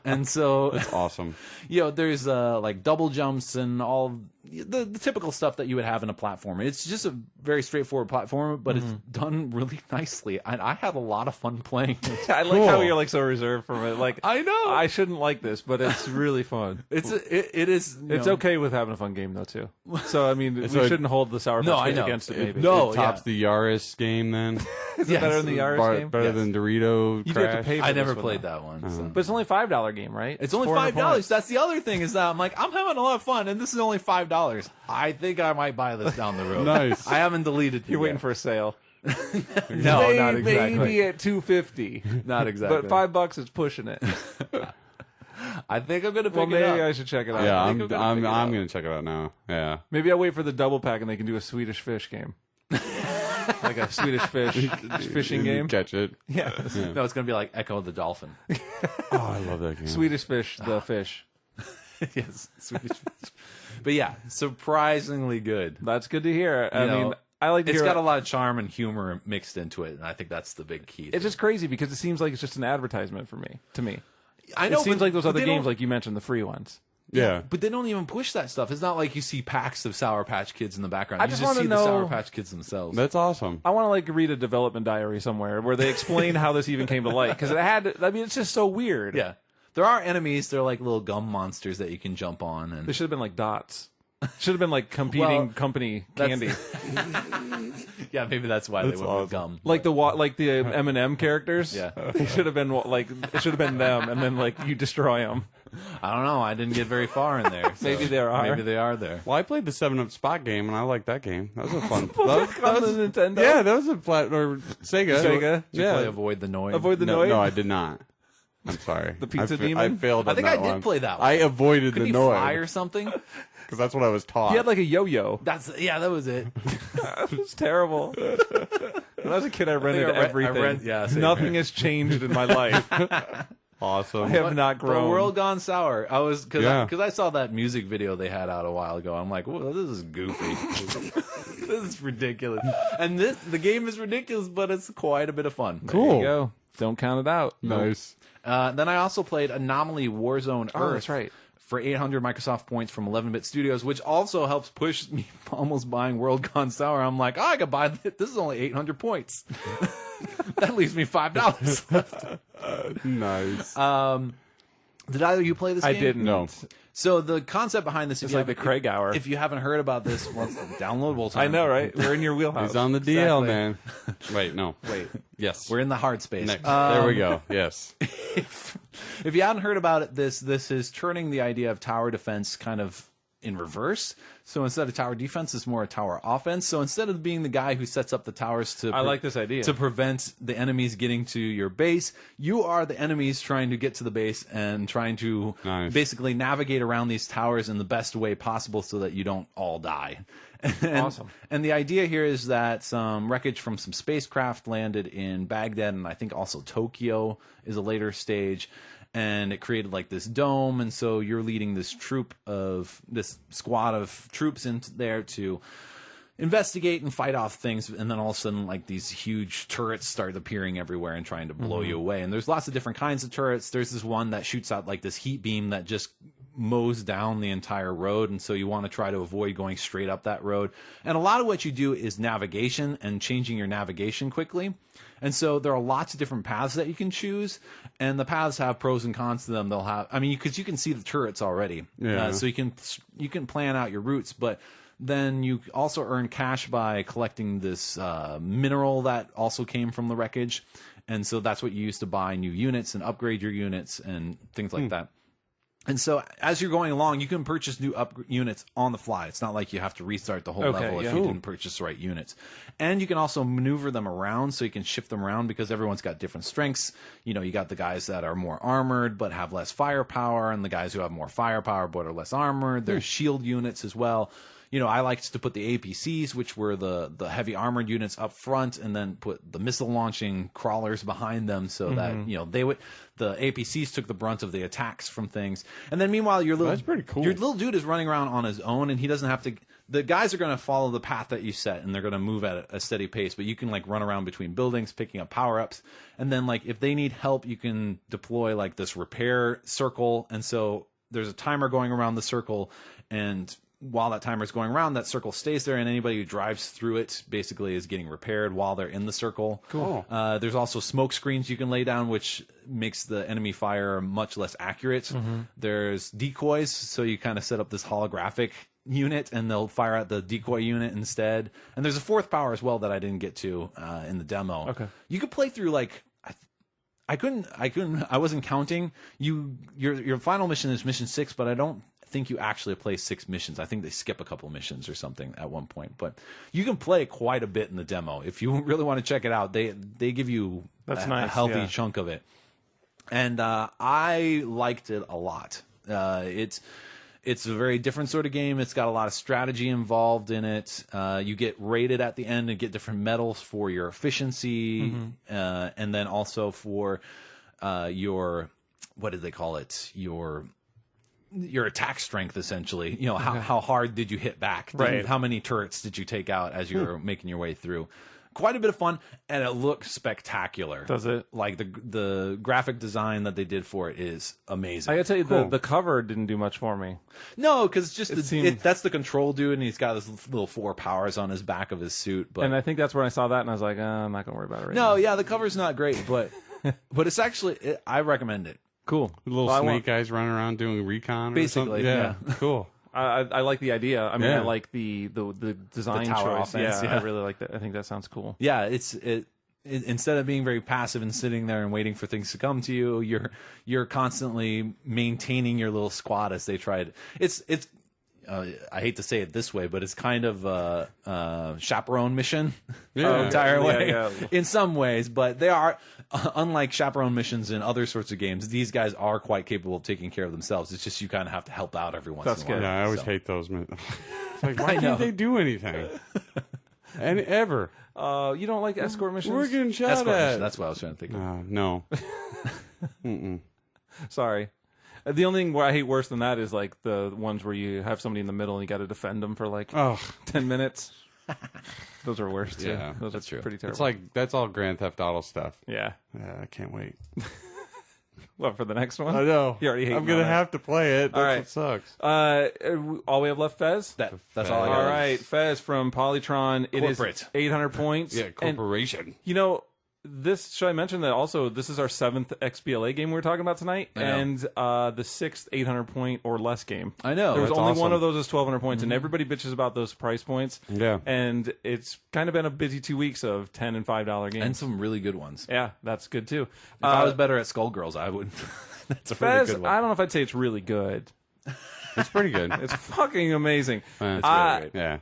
And so That's awesome. you know, there's like double jumps and all the typical stuff that you would have in a platformer. It's just a very straightforward platformer, but it's done really nicely. I had a lot of fun playing it. I like how Cool. you're like so reserved from it. Like I know. I shouldn't like this, but it's really fun. It is. you It's know, okay with having a fun game though too. So I mean, we So- shouldn't hold the Sour Patch No, I Kids know. against it. Maybe No. It tops the Yaris game then. is it Yes. better than the Yaris game? Better Yes. than Dorito You do have Crash. to pay for I this never one, played though. that one. So. But it's only $5 game, right? It's only 400 $5. points. That's the other thing is that I'm like, I'm having a lot of fun, and this is only $5. I think I might buy this down the road. Nice. I haven't deleted it You're waiting yet. for a sale. No, not exactly. Maybe at $250. Not exactly. But $5 is pushing it. I think I'm gonna pick Well, it maybe up. I should check it out. Yeah, I I'm think I'm gonna pick it up. gonna check it out now. Yeah. Maybe I'll wait for the double pack and they can do a Swedish fish game. Like a Swedish fish fishing You game. Catch it. Yeah. No, it's gonna be like Echo the Dolphin. Oh, I love that game. Swedish fish, the fish. Yes, Swedish fish. But yeah, surprisingly good. That's good to hear. I You know, mean, I like to It's hear. got a lot of charm and humor mixed into it, and I think that's the big key. It's just crazy because it seems like it's just an advertisement for me. To me, I know, it seems but- like those but other they games, don't- like you mentioned, the free ones. Yeah. But they don't even push that stuff. It's not like you see packs of Sour Patch Kids in the background. I You just just wanna see the know- Sour Patch Kids themselves. That's awesome. I want to like read a development diary somewhere where they explain how this even came to light because it had. I mean, it's just so weird. Yeah, there are enemies. They're like little gum monsters that you can jump on. They And should have been like dots. Should have been like competing Well, company that's- candy, yeah, maybe that's why That's they went with awesome. gum. like the M&M characters. Yeah. they should have been like it should have been them, and then like you destroy them. I don't know. I didn't get very far in there. So Maybe there are. Maybe they are there. Well, I played the 7-Up Spot game, and I liked that game. That was a fun. On the Nintendo. Yeah, that was a flat or Sega. Sega. Did you Yeah. play Avoid the Noise? Avoid the No, noise. no, I did not. I'm sorry. The pizza I demon? I failed. I on think that I did one. play that one. I avoided Could the he noise fly or something? because that's what I was taught. He had like a yo-yo. That was it. That was terrible. When I was a kid, I rented I read- everything. yeah, same Nothing here. has changed in my life. awesome. I have not But grown. World Gone Sour. I was because Yeah. I saw that music video they had out a while ago. I'm like, whoa, this is goofy. This is ridiculous. And the game is ridiculous, but it's quite a bit of fun. There Cool. you go. Don't count it out. Nice. Then I also played Anomaly Warzone Earth. Oh, that's right. For 800 Microsoft points from 11-bit Studios, which also helps push me almost buying World Gone Sour. I'm like, I could buy this. This is only 800 points. That leaves me $5 left. Nice. Did either of you play this game? I didn't. No. So the concept behind this is It's like the Craig Hour. If you haven't heard about this, well, it's downloadable time. I know, right? We're in your wheelhouse. He's on the DL, Exactly. man. Wait, no. Wait. Yes. We're in the hard space. Next. There we go. Yes. If you hadn't heard about it, this is turning the idea of tower defense kind of in reverse. So instead of tower defense, it's more a tower offense. So instead of being the guy who sets up the towers to I like this idea. to prevent the enemies getting to your base, you are the enemies trying to get to the base and trying to Nice. basically navigate around these towers in the best way possible so that you don't all die. And, Awesome. And the idea here is that some wreckage from some spacecraft landed in Baghdad, and I think also Tokyo is a later stage. And it created like this dome, and so you're leading this squad of troops into there to investigate and fight off things, and then all of a sudden like these huge turrets start appearing everywhere and trying to blow you away. And there's lots of different kinds of turrets. There's this one that shoots out like this heat beam that just mows down the entire road, and so you want to try to avoid going straight up that road. And a lot of what you do is navigation and changing your navigation quickly. And so there are lots of different paths that you can choose, and the paths have pros and cons to them. They'll have, I mean, because you can see the turrets already, Yeah. so you can plan out your routes. But then you also earn cash by collecting this mineral that also came from the wreckage, and so that's what you use to buy new units and upgrade your units and things like that. And so as you're going along, you can purchase new units on the fly. It's not like you have to restart the whole Okay, level if yeah. you Cool. didn't purchase the right units. And you can also maneuver them around, so you can shift them around because everyone's got different strengths. You know, you got the guys that are more armored but have less firepower, and the guys who have more firepower but are less armored. There's shield units as well. You know, I liked to put the APCs, which were the heavy armored units, up front, and then put the missile launching crawlers behind them, so that the APCs took the brunt of the attacks from things. And then meanwhile, That's pretty cool. Your little dude is running around on his own, and he doesn't have to. The guys are going to follow the path that you set, and they're going to move at a steady pace. But you can like run around between buildings, picking up power ups, and then like if they need help, you can deploy like this repair circle, and so there's a timer going around the circle, and while that timer is going around, that circle stays there, and anybody who drives through it basically is getting repaired while they're in the circle. Cool. There's also smoke screens you can lay down, which makes the enemy fire much less accurate. There's decoys, so you kind of set up this holographic unit, and they'll fire at the decoy unit instead. And there's a fourth power as well that I didn't get to in the demo. Okay. You could play through like I wasn't counting. Your final mission is mission 6, but I don't think you actually play 6 missions. I think they skip a couple missions or something at one point. But you can play quite a bit in the demo. If you really want to check it out, they give you That's a nice, healthy yeah. chunk of it. And I liked it a lot. It's a very different sort of game. It's got a lot of strategy involved in it. You get rated at the end and get different medals for your efficiency, and then also for your, what did they call it? Your attack strength, essentially. You know, how hard did you hit back? Right. How many turrets did you take out as you were making your way through? Quite a bit of fun, and it looks spectacular. Does it? Like the graphic design that they did for it is amazing. I gotta tell you, Cool. the cover didn't do much for me. No, because just seemed- that's the control dude, and he's got his little 4 powers on his back of his suit. But And I think that's when I saw that, and I was like, I'm not gonna worry about it right no, now. yeah, the cover's not great, but it's actually I recommend it. Cool. Little Well, I snake want- guys running around doing recon. Basically, or something. yeah. Cool. I like the idea. I mean, Yeah. I like the design The tower choice. offense, Yeah, yeah. I really like that. I think that sounds cool. Yeah, it instead of being very passive and sitting there and waiting for things to come to you, you're constantly maintaining your little squad as they try to. It's I hate to say it this way, but it's kind of a chaperone mission Yeah. entire way Yeah. in some ways. But they are, unlike chaperone missions in other sorts of games, these guys are quite capable of taking care of themselves. It's just you kind of have to help out every once That's in a while. good. Yeah, I always So. hate those. It's like, why know. can't they do anything? And ever. You don't like escort missions? We're getting shot Escort mission, at. that's what I was trying to think of. No. Sorry. The only thing where I hate worse than that is like the ones where you have somebody in the middle and you got to defend them for like Oh, 10 minutes. Those are worse too. Yeah, Those that's are true. pretty terrible. it's like that's all Grand Theft Auto stuff. yeah. Yeah, I can't wait. What, for the next one? I know. You already hate I'm gonna on that. have to play it. That's All right. what sucks. All we have left, Fez? That's all I All got. right, Fez from Polytron. It is Corporate. 800 points. Yeah, And, corporation. you know, should I mention that also this is our 7th XBLA game we're talking about tonight, I know. and the 6th 800 point or less game. I know. There was That's only awesome. one of those is 1,200 points, and everybody bitches about those price points. Yeah. And it's kind of been a busy 2 weeks of $10 and $5 games. And some really good ones. Yeah, that's good too. If I was better at Skullgirls, I would. That's a really Fez, good one. I don't know if I'd say it's really good. It's pretty good. It's fucking amazing. It's really great. Yeah.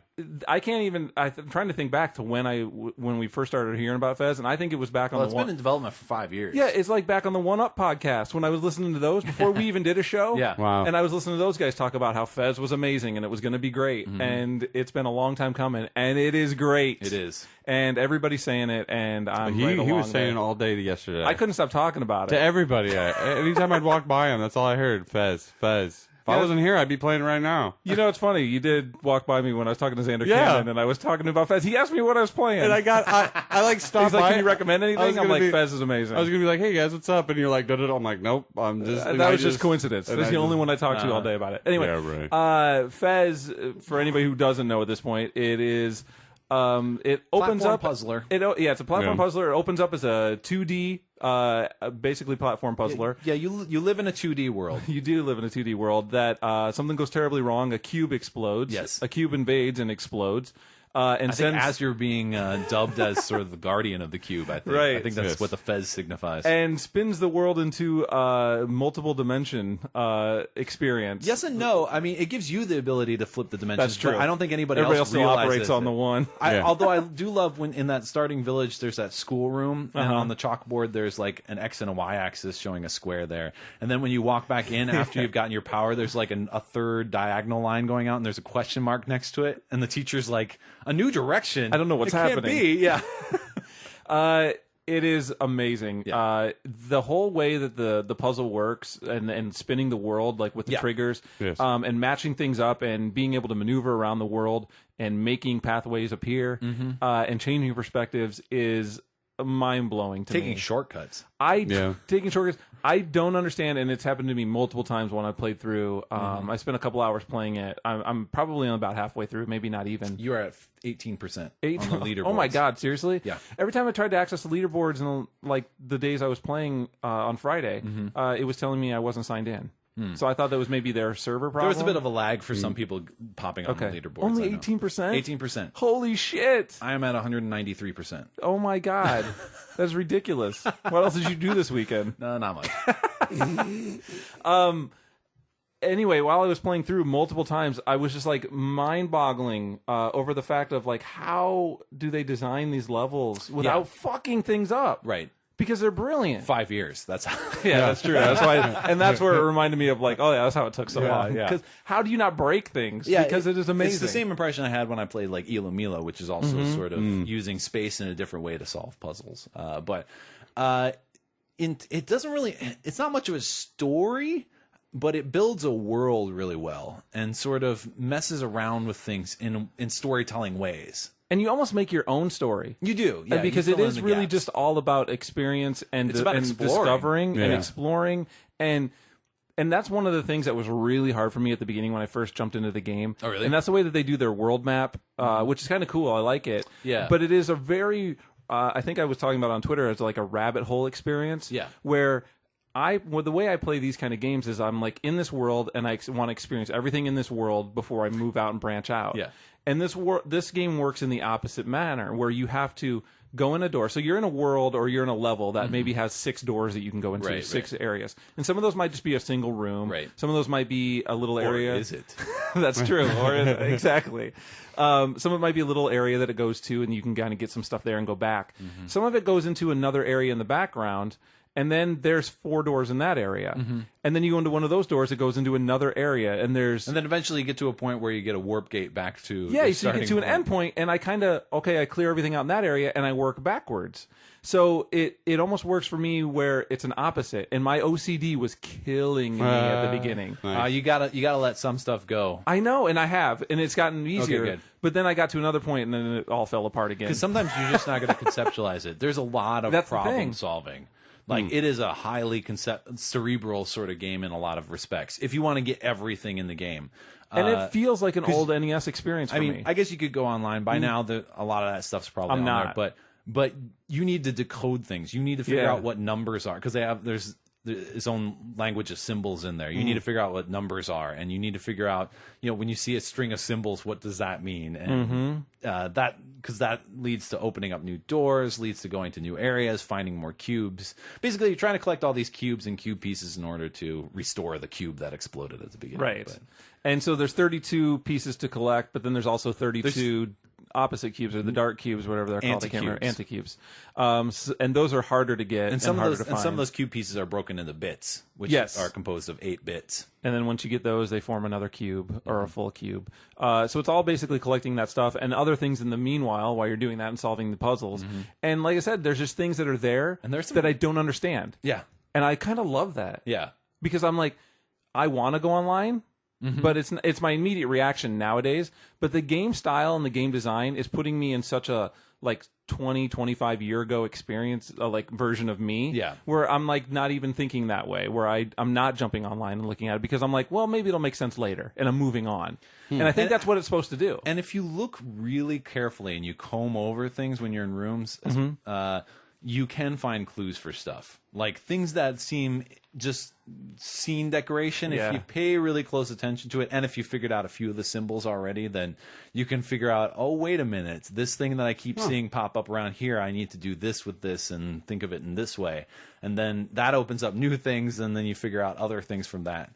I can't even. I'm trying to think back to when we first started hearing about Fez, and I think it was back on Well, the it's one. been in development for 5 years. Yeah, it's like back on the WoOOPuP podcast when I was listening to those before we even did a show. Yeah. Wow. And I was listening to those guys talk about how Fez was amazing and it was going to be great, and it's been a long time coming, and it is great. It is. and everybody's saying it, and I'm He right was along saying there. it all day yesterday. I couldn't stop talking about to it. everybody. Anytime I'd walk by him, that's all I heard. Fez, Fez. If I Yeah. wasn't here, I'd be playing it right now. You know, it's funny. You did walk by me when I was talking to Xander Yeah. Cannon, and I was talking about Fez. He asked me what I was playing. And I like stopped He's like, by. "Can you recommend I was anything?" I'm gonna like, "Fez is amazing." I was gonna be like, "Hey guys, what's up?" And you're like, "Da-da-da." I'm like, "Nope, I'm just." That was just coincidence. and That's I the only just- one I talked to all day about it. Anyway, Yeah, right. Fez, for anybody who doesn't know at this point, it is. It opens Platform up puzzler. It's a platform Yeah. puzzler. It opens up as a 2D, basically platform puzzler. Yeah, you live in a 2D world. You do live in a 2D world that something goes terribly wrong. A cube explodes. Yes. A cube invades and explodes. And I think as you're being dubbed as sort of the guardian of the cube, I think. Right. I think that's Yes. what the Fez signifies. and spins the world into multiple dimension experience. Yes and no. I mean, it gives you the ability to flip the dimensions. That's true. But I don't think anybody Everybody else else still realizes operates on it. the one. Yeah. Although I do love when in that starting village there's that schoolroom, and Uh-huh. on the chalkboard there's like an X and a Y axis showing a square there. And then when you walk back in after you've gotten your power, there's like a third diagonal line going out, and there's a question mark next to it. And the teacher's like, "A new direction? I don't know what's It can't happening." be." Yeah. It is amazing. Yeah. The whole way that the puzzle works and spinning the world like with the Yeah. triggers, Yes. and matching things up and being able to maneuver around the world and making pathways appear and changing perspectives is mind blowing to Taking me. shortcuts. Taking shortcuts. I don't understand, and it's happened to me multiple times when I played through. I spent a couple hours playing it. I'm probably on about halfway through, maybe not even. You are at 18% Eight- on the leaderboard. Oh my god, seriously? Yeah. Every time I tried to access the leaderboards in like the days I was playing on Friday, it was telling me I wasn't signed in. So I thought that was maybe their server problem. There was a bit of a lag for some people popping on the leaderboards. Only I know. 18%. 18%. Holy shit! I am at 193%. Oh my god, that's ridiculous. What else did you do this weekend? No, not much. Anyway, while I was playing through multiple times, I was just like mind-boggling over the fact of like how do they design these levels without fucking things up? Right. Because they're brilliant. 5 years. That's how. Yeah, that's true. That's why, and that's where it reminded me of like, oh yeah, that's how it took so long. yeah. Because how do you not break things? Because it is amazing. It's the same impression I had when I played like Elo Milo, which is also sort of using space in a different way to solve puzzles. But it doesn't really. It's not much of a story, but it builds a world really well and sort of messes around with things in storytelling ways. And you almost make your own story. You do, yeah. Because you it fill in is the really gaps. just all about experience and, It's about and exploring. discovering and Yeah. exploring and that's one of the things that was really hard for me at the beginning when I first jumped into the game. Oh, really? And that's the way that they do their world map, which is kind of cool. I like it. Yeah. But it is a very, I think I was talking about on Twitter as like a rabbit hole experience. Yeah. Where the way I play these kind of games is I'm like in this world and I want to experience everything in this world before I move out and branch out. Yeah. And this game works in the opposite manner, where you have to go in a door. So you're in a world or you're in a level that maybe has 6 doors that you can go into, Right, 6 areas. And some of those might just be a single room. Right. Some of those might be a little area. Or is it? That's true. Exactly. Some of it might be a little area that it goes to, and you can kind of get some stuff there and go back. Some of it goes into another area in the background, and then there's 4 doors in that area. And then you go into one of those doors, it goes into another area, and there's... And then eventually you get to a point where you get a warp gate back to Yeah, the so you get to an starting endpoint, and I kind of, I clear everything out in that area, and I work backwards. So it almost works for me where it's an opposite, and my OCD was killing me at the beginning. Nice. You gotta let some stuff go. I know, and I have, and it's gotten easier. good. But then I got to another point, and then it all fell apart again. Because sometimes you're just not going to conceptualize it. There's a lot of That's the problem thing. solving. Like, it is a highly cerebral sort of game in a lot of respects, if you want to get everything in the game. And it feels like an old NES experience for me. I guess you could go online. By now, a lot of that stuff's probably I'm on not. there. But you need to decode things. You need to figure Yeah. out what numbers are. Because there's its own language of symbols in there. You need to figure out what numbers are. And you need to figure out, when you see a string of symbols, what does that mean? And because that leads to opening up new doors, leads to going to new areas, finding more cubes. Basically, you're trying to collect all these cubes and cube pieces in order to restore the cube that exploded at the beginning. Right. But And so there's 32 pieces to collect, but then there's also 32 opposite cubes, or the dark cubes, whatever they're called. I can't remember. Anti-cubes. And those are harder to get and some harder of those to find. and some of those cube pieces are broken into bits, which Yes. are composed of 8 bits. And then once you get those, they form another cube or a full cube. So it's all basically collecting that stuff and other things in the meanwhile while you're doing that and solving the puzzles. And like I said, there's just things that are there And there's some- that I don't understand. Yeah. And I kind of love that. Yeah. Because I'm like, I want to go online, but it's my immediate reaction nowadays. But the game style and the game design is putting me in such a 25 year ago experience, version of me, Yeah. where I'm like not even thinking that way, where I'm not jumping online and looking at it because I'm like, well, maybe it'll make sense later, and I'm moving on. And I think that's what it's supposed to do. And if you look really carefully and you comb over things when you're in rooms, you can find clues for stuff. Like things that seem just scene decoration. Yeah. If you pay really close attention to it, and if you figured out a few of the symbols already, then you can figure out, oh, wait a minute, this thing that I keep seeing pop up around here, I need to do this with this and think of it in this way. And then that opens up new things, and then you figure out other things from that.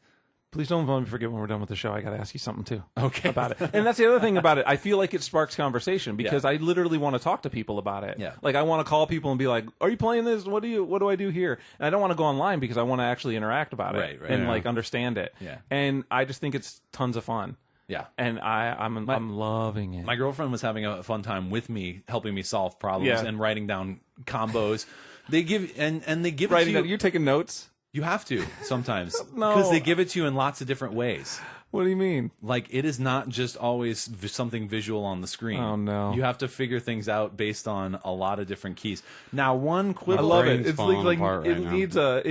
Please don't let me forget when we're done with the show. I got to ask you something too. Okay. About it. And that's the other thing about it. I feel like it sparks conversation because Yeah. I literally want to talk to people about it. Yeah. Like I want to call people and be like, "Are you playing this? What do I do here?" And I don't want to go online because I want to actually interact about it Right, and yeah. understand it. Yeah. And I just think it's tons of fun. Yeah. And I'm loving it. My girlfriend was having a fun time with me, helping me solve problems Yeah. and writing down combos. They give and they give it Writing to down, you. you're taking notes. You have to sometimes No. because they give it to you in lots of different ways. What do you mean? Like it is not just always something visual on the screen. Oh, no. You have to figure things out based on a lot of different keys. Now, one quibble. I love it. brain's It's falling like apart it right now.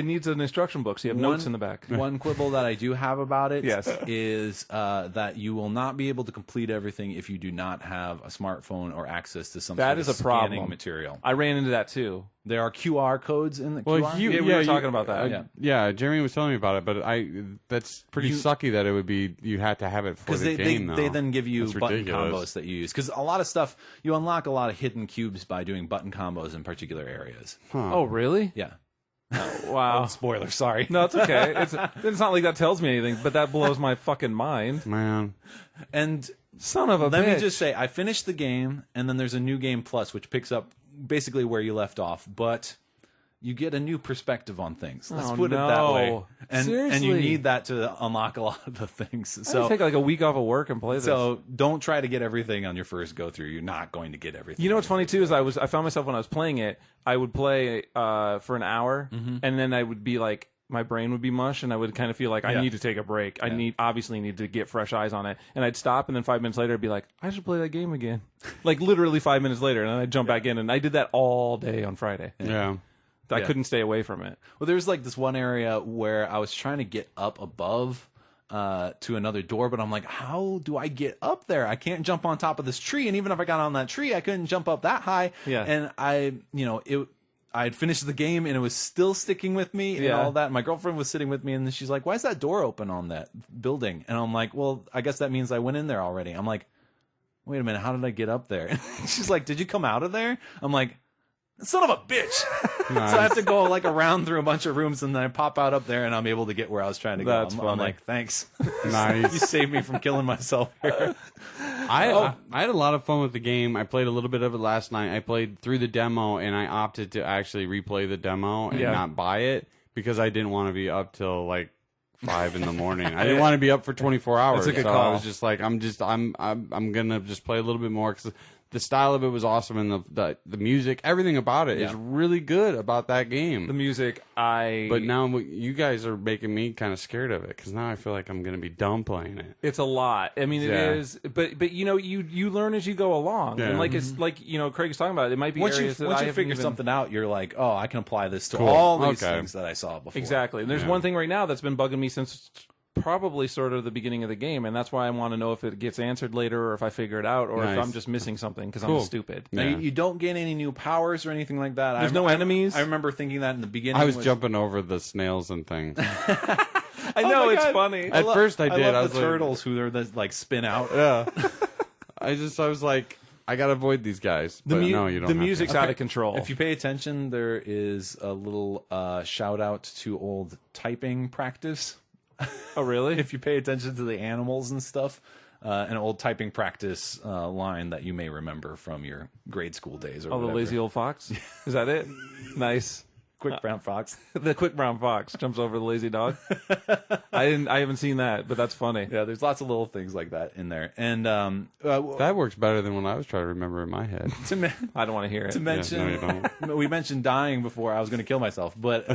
needs an instruction book, so you have notes in the back. One quibble that I do have about it Yes. is that you will not be able to complete everything if you do not have a smartphone or access to some That sort is of a problem. scanning material. I ran into that too. There are QR codes in the Well, QR. you- Yeah, we were talking about that. Yeah. Jeremy was telling me about it, but that's pretty sucky that it would be you had to have it for Because the game. though. they then give you That's button ridiculous. combos that you use. Because a lot of stuff, you unlock a lot of hidden cubes by doing button combos in particular areas. Oh, really? Yeah. Wow. Spoiler, sorry. No, it's okay. It's not like that tells me anything, but that blows my fucking mind. Man. And Son of a let bitch. me just say, I finished the game, and then there's a new game plus, which picks up basically where you left off, but you get a new perspective on things. Let's Oh, put it that no. way. And you Seriously? need that to unlock a lot of the things. I take like a week off of work and play this. So don't try to get everything on your first go through. You're not going to get everything. You know what's funny too is I found myself when I was playing it, I would play for an hour, and then I would be like, my brain would be mush, and I would kind of feel like I Yeah. need to take a break. I obviously need to get fresh eyes on it, and I'd stop, and then 5 minutes later, I'd be like, I should play that game again, like literally 5 minutes later, and then I'd jump back in, and I did that all day on Friday. Yeah. I Yeah. couldn't stay away from it. Well, there's like this one area where I was trying to get up above to another door, but I'm like, how do I get up there? I can't jump on top of this tree, and even if I got on that tree, I couldn't jump up that high. Yeah. And I had finished the game, and it was still sticking with me and Yeah. all that. My girlfriend was sitting with me, and then she's like, why is that door open on that building? And I'm like, well, I guess that means I went in there already. I'm like, wait a minute, how did I get up there? She's like, did you come out of there? I'm like, son of a bitch. Nice. So I have to go like around through a bunch of rooms, and then I pop out up there, and I'm able to get where I was trying to go. That's I'm funny. like, thanks. Nice. You saved me from killing myself here. I had a lot of fun with the game. I played a little bit of it last night. I played through the demo, and I opted to actually replay the demo and not buy it because I didn't want to be up till like 5 in the morning. I didn't want to be up for 24 hours. That's a good so call. I was just like, I'm gonna just play a little bit more because the style of it was awesome, and the music, everything about it is really good about that game. The music, But now you guys are making me kind of scared of it because now I feel like I'm gonna be dumb playing it. it's a lot. I mean, it Yeah. is, but you know, you learn as you go along, and like it's like you know, Craig's talking about. It might be Once areas that I you haven't figure even- something out, you're like, oh, I can apply this to all these Okay. things that I saw before. Exactly. And there's one thing right now that's been bugging me since probably sort of the beginning of the game, and that's why I want to know if it gets answered later or if I figure it out or if Nice. I'm just missing something because I'm Cool. stupid. Now, Yeah. you don't gain any new powers or anything like that. There's no enemies? I remember thinking that in the beginning. I was jumping over the snails and things. I know, my it's God. funny. At first I did. love I was the like- turtles who are the, like spin out. Yeah. I was like, I gotta avoid these guys. But no, you don't. The have music's to. out of control. If you pay attention, there is a little shout out to old typing practice. Oh, really? If you pay attention to the animals and stuff, an old typing practice line that you may remember from your grade school days or Oh, the whatever. lazy old fox? Is that it? Nice. Quick brown fox. The quick brown fox jumps over the lazy dog. I haven't seen that, but that's funny. Yeah, there's lots of little things like that in there. And That works better than what I was trying to remember in my head. to, me- I don't want to hear it. to mention, no, you don't. we mentioned dying before. I was going to kill myself, but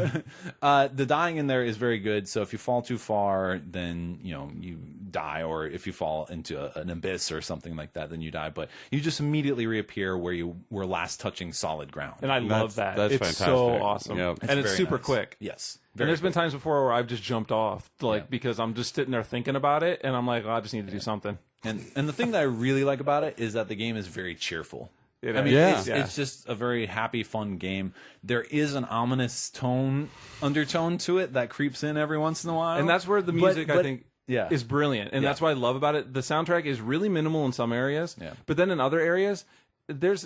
the dying in there is very good. So if you fall too far, then you die, or if you fall into an abyss or something like that, then you die. But you just immediately reappear where you were last touching solid ground. And I love that. That's it's fantastic. so awesome. Yep. And it's very super nice. quick. Yes. And there's been times before where I've just jumped off, like because I'm just sitting there thinking about it, and I'm like, oh, I just need to do something. And the thing that I really like about it is that the game is very cheerful. You I know? mean, Yeah. it's just a very happy, fun game. There is an ominous undertone to it that creeps in every once in a while, And that's where the music, I think, is brilliant. And that's what I love about it. The soundtrack is really minimal in some areas, but then in other areas, there's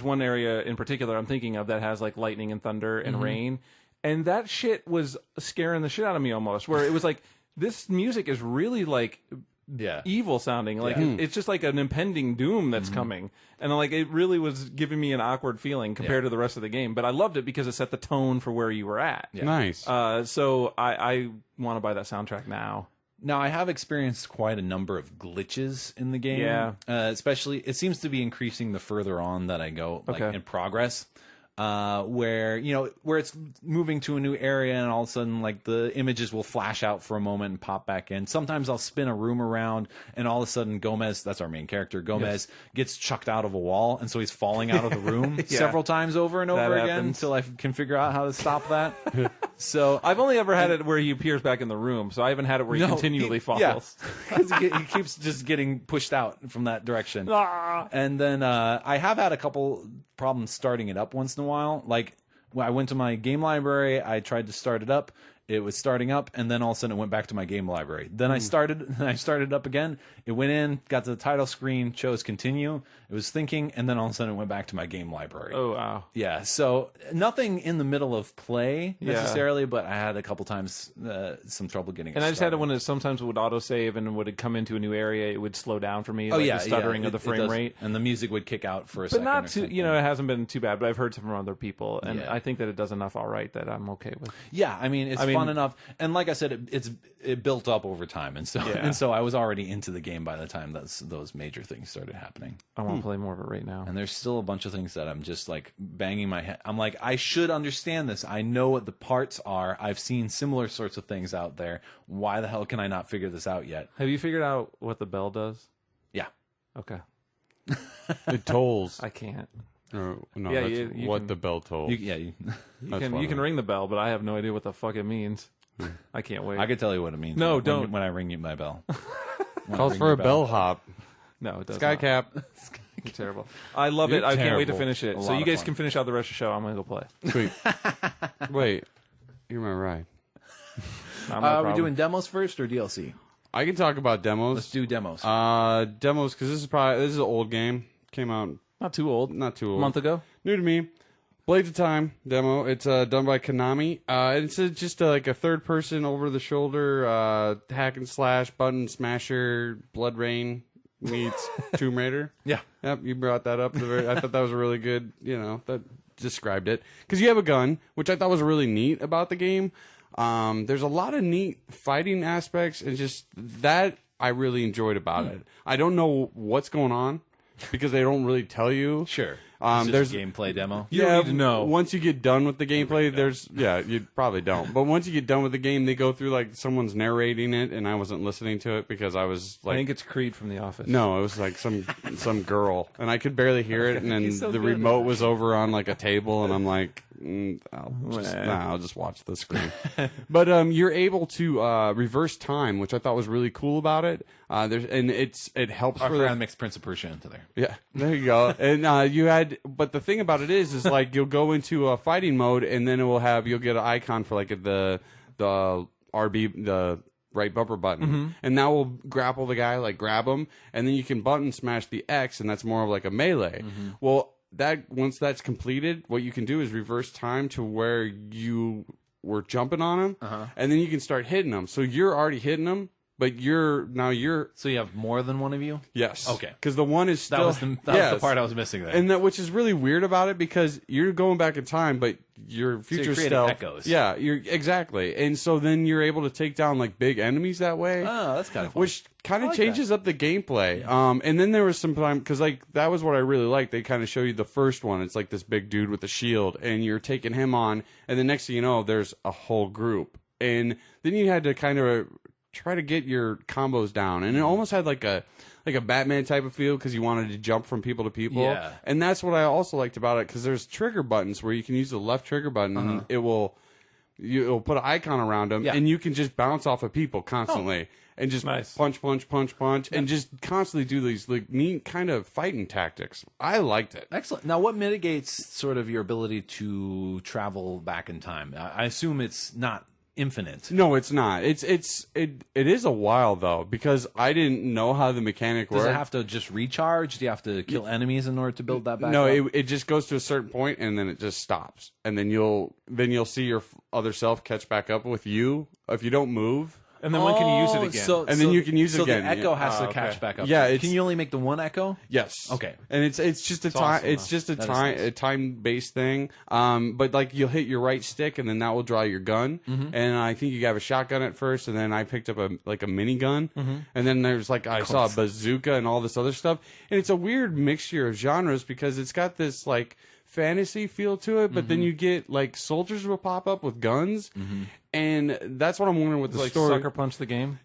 one area in particular I'm thinking of that has like lightning and thunder and rain, and that shit was scaring the shit out of me almost. Where it was like, this music is really like evil sounding, like it's just like an impending doom that's coming, and like it really was giving me an awkward feeling compared to the rest of the game. But I loved it because it set the tone for where you were at. Nice. So I want to buy that soundtrack now. Now, I have experienced quite a number of glitches in the game. Yeah. Especially, it seems to be increasing the further on that I go, like in progress. Where it's moving to a new area, and all of a sudden, like the images will flash out for a moment and pop back in. Sometimes I'll spin a room around, and all of a sudden, Gomez, that's our main character, Gomez gets chucked out of a wall, and so he's falling out of the room several times over and over again happens. until I can figure out how to stop that. So I've only ever had it where he appears back in the room, so I haven't had it where he continually falls. Yeah, 'cause he keeps just getting pushed out from that direction. And then I have had a couple problems starting it up once in a while. Like when I went to my game library, I tried to start it up. It was starting up, and then all of a sudden it went back to my game library. Then I started it up again. It went in, got to the title screen, chose continue. It was thinking, and then all of a sudden it went back to my game library. Oh wow. Yeah, so nothing in the middle of play necessarily, but I had a couple times some trouble getting it And I just had it started. when it sometimes would autosave, and would it come into a new area, it would slow down for me. Oh like yeah, the stuttering of the it frame does. rate. And the music would kick out for a But second. not or too, something. it hasn't been too bad. But I've heard from other people, and Yeah. I think that it does enough all right that I'm okay with. Yeah, I mean, it's fun enough, and like I said, it built up over time, and so I was already into the game by the time those major things started happening. I want to play more of it right now. And there's still a bunch of things that I'm just like banging my head. I'm like, I should understand this. I know what the parts are. I've seen similar sorts of things out there. Why the hell can I not figure this out yet? Have you figured out what the bell does? Yeah. Okay. It tolls. I can't. No, Yeah, that's you what can- the bell tolls. You can ring the bell, but I have no idea what the fuck it means. I can't wait. I could tell you what it means. No, when, don't. When I ring you my bell. When I Calls ring for your a bell hop. No, it does Sky not. cap. You're terrible. I love it. You're I can't wait to terrible. finish it. A So lot you of guys fun. can finish out the rest of the show. I'm gonna go play. Sweet. Wait, you're my ride. Not my Are we problem. doing demos first or DLC? I can talk about demos. Let's do demos. Demos because this is an old game. Came out Not too old. not too old. A month ago. New to me. Blades of Time demo. It's done by Konami. It's just like a third person over the shoulder hack and slash button smasher Blood Rain meets Tomb Raider. Yeah. Yep, you brought that up. I thought that was a really good, that described it. Because you have a gun, which I thought was really neat about the game. There's a lot of neat fighting aspects, and just that I really enjoyed about it. I don't know what's going on, because they don't really tell you. Sure. There's a gameplay demo. You don't need to know. Once you get done with the gameplay, you probably don't. But once you get done with the game, they go through like someone's narrating it, and I wasn't listening to it because I was like, I think it's Creed from The Office. no, it was like some girl, and I could barely hear it, and then so the good. remote was over on like a table, and I'm like, I'll just watch the screen. But you're able to reverse time, which I thought was really cool about it. It helps I for forgot the to mix Prince of Persia into there. yeah, there you go. And but the thing about it is like you'll go into a fighting mode, and then you'll get an icon for like the RB, the right bumper button, and that will grapple the guy, like grab him, and then you can button smash the X, and that's more of like a melee. Well, once that's completed, what you can do is reverse time to where you were jumping on him, and then you can start hitting them. So you're already hitting them. But So you have more than one of you? yes, Okay. because the one is still That was the part I was missing there. and which is really weird about it, because you're going back in time, but your future creating self echoes. Yeah, you're exactly, and so then you're able to take down like big enemies that way. Oh, that's kind of fun. Which kind of like changes up the gameplay. And then there was some time, because like that was what I really liked. They kind of show you the first one. It's like this big dude with a shield, and you're taking him on, and the next thing you know, there's a whole group, and then you had to kind of try to get your combos down, and it almost had like a Batman type of feel, because you wanted to jump from people to people. Yeah. And that's what I also liked about it, because there's trigger buttons where you can use the left trigger button, and it'll put an icon around them, and you can just bounce off of people constantly. And just punch, and just constantly do these like neat kind of fighting tactics. I liked it. Excellent. Now, what mitigates sort of your ability to travel back in time? I assume it's not infinite. No, it's not. It is a while though, because I didn't know how the mechanic worked. Does it have to just recharge? Do you have to kill enemies in order to build that back No, up? it just goes to a certain point, and then it just stops, and then you'll see your other self catch back up with you if you don't move. And then when can you use it again? And then you can use it again. So the echo yeah. has to catch back up. Yeah, can you only make the one echo? Yes. Okay. And it's just a time. awesome, It's just a time based thing. But like you'll hit your right stick, and then that will draw your gun. And I think you have a shotgun at first, and then I picked up a mini gun. And then there's like I saw a bazooka and all this other stuff. And it's a weird mixture of genres, because it's got this like fantasy feel to it, but then you get like soldiers will pop up with guns, and that's what I'm wondering with the like story. Sucker Punch the game.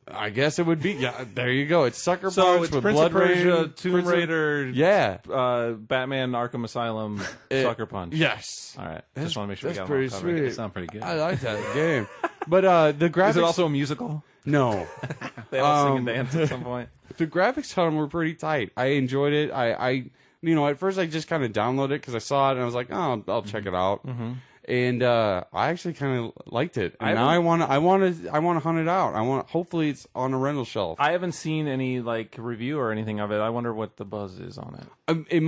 I guess it would be. Yeah, there you go. It's Sucker So Punch it's with Prince Blood of Persia, Rain, Tomb Raider, Yeah. Batman Arkham Asylum, Sucker Punch. Yes. All right. Just want to make sure we That's got them all pretty covered. sweet. That sounds pretty good. I like that game. But the graphics. Is it also a musical? No. They all sing and dance at some point. The graphics on them were pretty tight. I enjoyed it. I at first I just kind of downloaded it because I saw it and I was like, oh, I'll check it out. And I actually kind of liked it. And now I want to hunt it out. Hopefully it's on a rental shelf. I haven't seen any like review or anything of it. I wonder what the buzz is on it.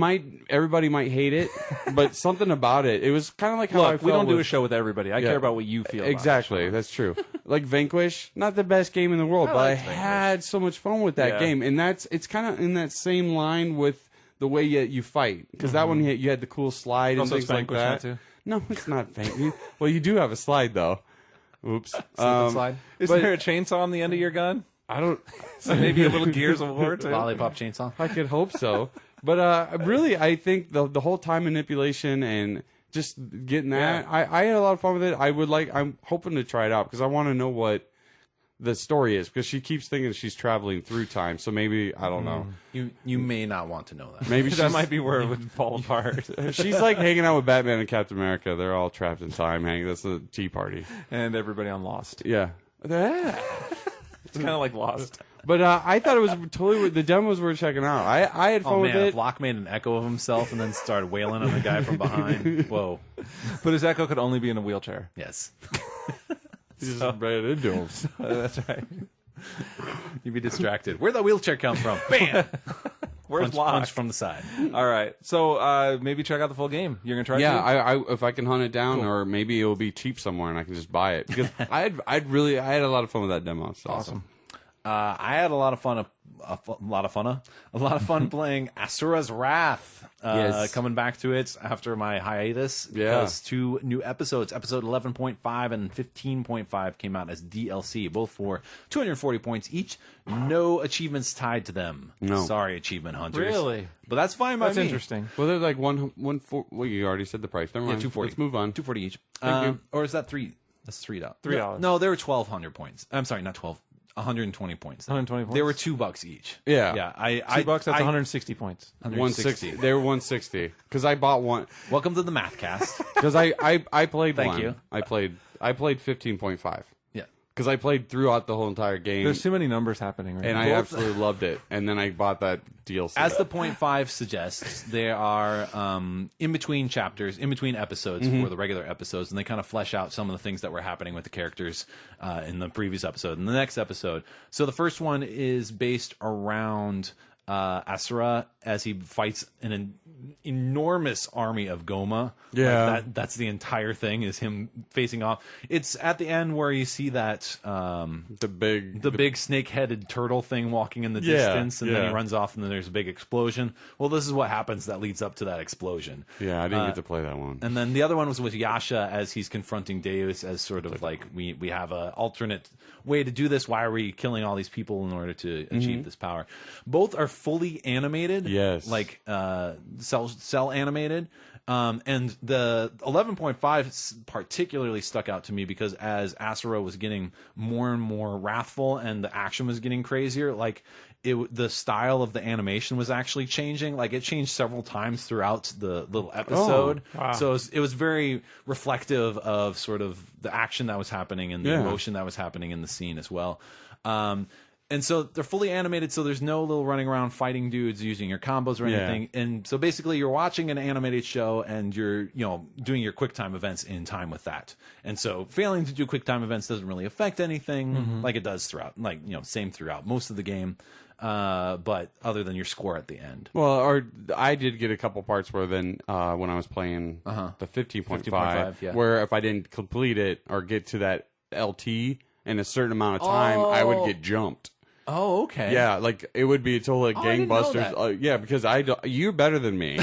Everybody might hate it, but something about it. It was kind of like how I felt we don't do a show with everybody. I care about what you feel. Exactly, that's true. Like Vanquish, not the best game in the world, but I had so much fun with that game, and it's kind of in that same line with the way you fight, because that one you had the cool slide and Also, things it's like Vanquish that. now, too. No, it's not Vanquish. Well, you do have a slide though. Oops. Slide. Is there a chainsaw on the end of your gun? I don't. So maybe a little Gears of War too. Lollipop chainsaw. I could hope so, but really, I think the whole time manipulation and just getting that, I had a lot of fun with it. I'm hoping to try it out because I want to know what the story is, because she keeps thinking she's traveling through time. So maybe I don't know. You may not want to know that. Maybe That might be where it would fall apart. she's like hanging out with Batman and Captain America. They're all trapped in time. That's the tea party. And everybody on Lost. Yeah. It's kind of like Lost. But I thought it was totally the demos were checking out. I had fun Oh with man, it. if Locke made an echo of himself and then started wailing on the guy from behind. Whoa. But his echo could only be in a wheelchair. Yes. He's just right into him. That's right. You'd be distracted. Where'd that wheelchair come from? Bam! Where's Locke? Punch from the side. All right. So maybe check out the full game. You're gonna try. Yeah, to? I if I can hunt it down, or maybe it'll be cheap somewhere and I can just buy it, because I had a lot of fun with that demo. So. Awesome. I had a lot of fun. A lot of fun playing Asura's Wrath. Yes. Coming back to it after my hiatus. Because 2 new episodes, episode 11.5 and 15.5, came out as DLC, both for 240 points each. No achievements tied to them. No. Sorry, achievement hunters. Really? But that's fine by That's me. interesting. Well, they're like one four. Well, you already said the price. Never mind. 240. Let's move on. 240 each. Thank you. Or is that $3? That's $3. $3. No, they were 1,200 points. I'm sorry, not 12. 120 points. 120 points. They were $2 each. Yeah. Yeah. $2. That's 160 points. 160. They were 160 because I bought one. Welcome to the Math Cast. Because I played Thank one. you. I played 15.5. Yeah. Because I played throughout the whole entire game. There's too many numbers happening right and now. I absolutely loved it. And then I bought that DLC. As the 0.5 suggests, there are in between chapters, in between episodes for the regular episodes, and they kind of flesh out some of the things that were happening with the characters in the previous episode and the next episode. So the first one is based around Asura as he fights an enormous army of Goma. Yeah. Like that's the entire thing, is him facing off. It's at the end where you see that the big snake-headed turtle thing walking in the Yeah, distance, and then yeah. he runs off, and then there's a big explosion. Well, this is what happens that leads up to that explosion. Yeah, I didn't get to play that one. And then the other one was with Yasha as he's confronting Deus as sort of like we have an alternate way to do this. Why are we killing all these people in order to achieve this power? Both are fully animated. Yes. Like cell animated. And the 11.5 particularly stuck out to me because as Asura was getting more and more wrathful and the action was getting crazier, like the style of the animation was actually changing. Like it changed several times throughout the little episode. wow. So it was very reflective of sort of the action that was happening and the emotion that was happening in the scene as well. And so they're fully animated, so there's no little running around fighting dudes using your combos or anything. And so basically you're watching an animated show and you're, doing your QuickTime events in time with that. And so failing to do QuickTime events doesn't really affect anything like it does throughout, same throughout most of the game. But other than your score at the end. Well, I did get a couple parts where then when I was playing the 15.5, where if I didn't complete it or get to that LT in a certain amount of time, I would get jumped. Oh, okay. Yeah, like it would be total like I didn't know gangbusters. Yeah, because you're better than me,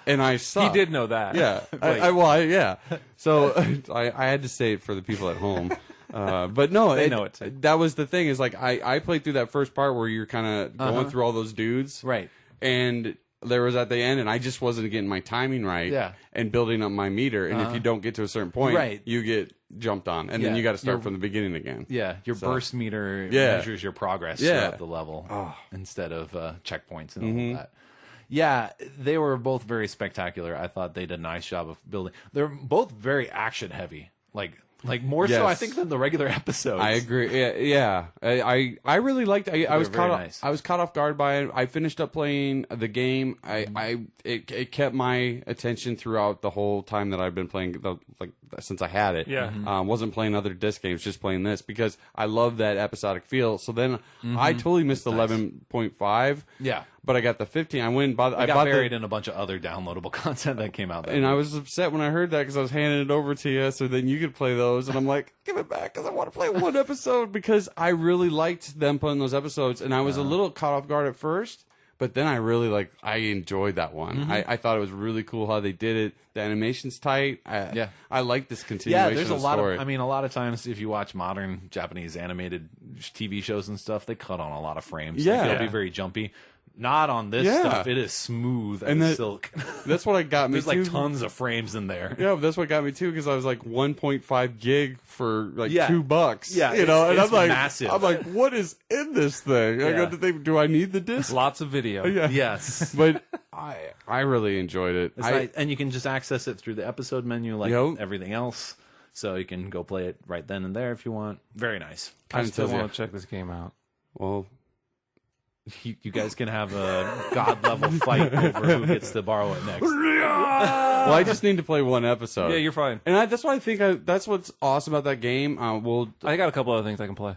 and I suck. He did know that. Yeah, yeah. So I had to say it for the people at home. But no, They know it too. That was the thing, is like I played through that first part where you're kind of going through all those dudes, Right. And there was at the end, and I just wasn't getting my timing right, Yeah. and building up my meter. And if you don't get to a certain point, Right. you get jumped on, and then Yeah. you got to start You're- from the beginning again. Yeah, your burst meter Yeah. measures your progress Yeah. throughout the level instead of checkpoints and all of that. Yeah, they were both very spectacular. I thought they did a nice job of building. They're both very action heavy, like more so I Yes. think than the regular episodes. I agree. Yeah. I really liked. I was very caught. nice. I was caught off guard by it. I finished up playing the game. It kept my attention throughout the whole time that I've been playing. Since I had it. Yeah. Wasn't playing other disc games, just playing this because I love that episodic feel. So then I totally missed the 11.5. Yeah. But I got the 15. I went and bought. I got bought buried in a bunch of other downloadable content that came out. and I was upset when I heard that because I was handing it over to you, so then you could play those. And I'm like, give it back because I want to play one episode, because I really liked them putting those episodes, and I was a little caught off guard at first, but then I enjoyed that one. I thought it was really cool how they did it. The animation's tight. I like this continuation. Yeah, there's a of the lot story. of. I mean, a lot of times if you watch modern Japanese animated TV shows and stuff, they cut on a lot of frames. Yeah. Like, it'll be very jumpy. Not on this Yeah. stuff. It is smooth And as that- silk. That's what got me. There's like too. tons of frames in there. Yeah, that's what got me too, because I was like 1.5 gig for like Yeah. $2. Yeah, you know, and it's I'm like, massive. I'm like, what is in this thing? I Yeah. got to think, do I need the disc? Lots of video. Yeah. Yes. But I really enjoyed it. It's like, and you can just access it through the episode menu like Yep. everything else. So you can go play it right then and there if you want. Very nice. I Kinda still tells you. want to check this game out. Well, you guys can have a god level fight over who gets to borrow it next. Well, I just need to play one episode. Yeah, you're fine. And that's why I think that's what's awesome about that game. I got a couple other things I can play.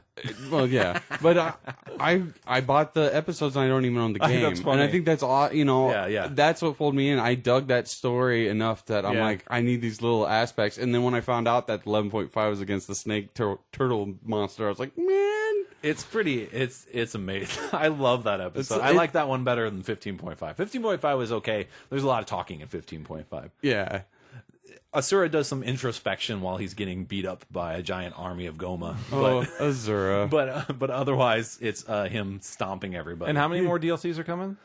Well, yeah, but I bought the episodes and I don't even own the game, That's funny. and I think that's all. Yeah. That's what pulled me in. I dug that story enough that I'm like, I need these little aspects. And then when I found out that 11.5 was against the snake turtle monster, I was like, man, it's pretty. It's amazing. I love that episode. I like that one better than 15.5. 15.5 was okay. There's a lot of talking in 15.5. Yeah. Asura does some introspection while he's getting beat up by a giant army of Goma. Asura. But otherwise, it's him stomping everybody. And how many more DLCs are coming?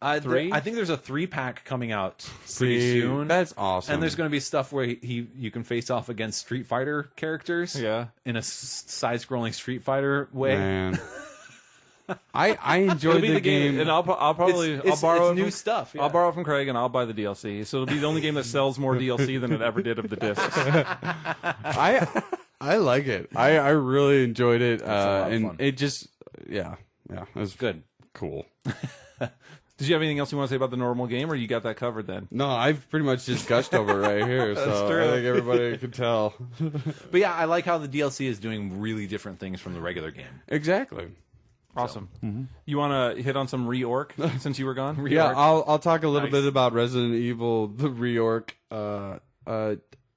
3? I think there's a 3-pack coming out pretty soon. That's awesome. And there's going to be stuff where you can face off against Street Fighter characters. Yeah. In a side-scrolling Street Fighter way. Man. I enjoyed the game, and I'll probably It's borrow it new from, stuff. Yeah. I'll borrow it from Craig, and I'll buy the DLC. So it'll be the only game that sells more DLC than it ever did of the discs. I like it. I really enjoyed it, a lot of and fun. it just it was Good. cool. Did you have anything else you want to say about the normal game, or you got that covered then? No, I've pretty much just gushed over it right here, so true. I think everybody could tell. But yeah, I like how the DLC is doing really different things from the regular game. Exactly. Awesome. You want to hit on some reorg since you were gone? Yeah, I'll talk a little Nice. bit about Resident Evil, the reorg.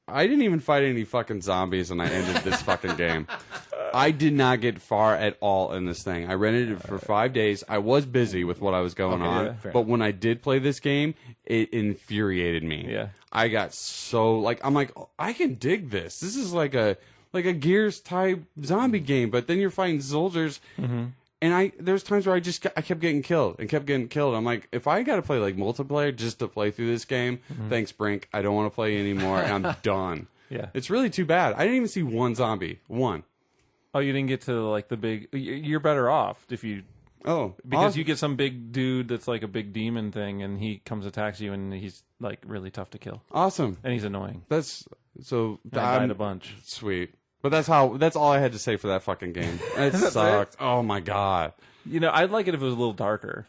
I didn't even fight any fucking zombies, and I ended this fucking game. I did not get far at all in this thing. I rented it for 5 days. I was busy with what I was going on, yeah, fair. but when I did play this game, it infuriated me. Yeah. I got so I'm like, oh, I can dig this. This is like a Gears type zombie game, but then you're fighting soldiers. And there's times where I kept getting killed and kept getting killed. I'm like, if I got to play like multiplayer just to play through this game, thanks, Brink. I don't want to play anymore, and I'm done. Yeah. It's really too bad. I didn't even see one zombie. One. Oh, you didn't get to like the big. You're better off if you Oh, because awesome. you get some big dude that's like a big demon thing, and he comes attacks you, and he's like really tough to kill, Awesome. and he's annoying. That's so. I died a bunch. Sweet. But that's all I had to say for that fucking game. It sucked. Oh my god. You know, I'd like it if it was a little darker.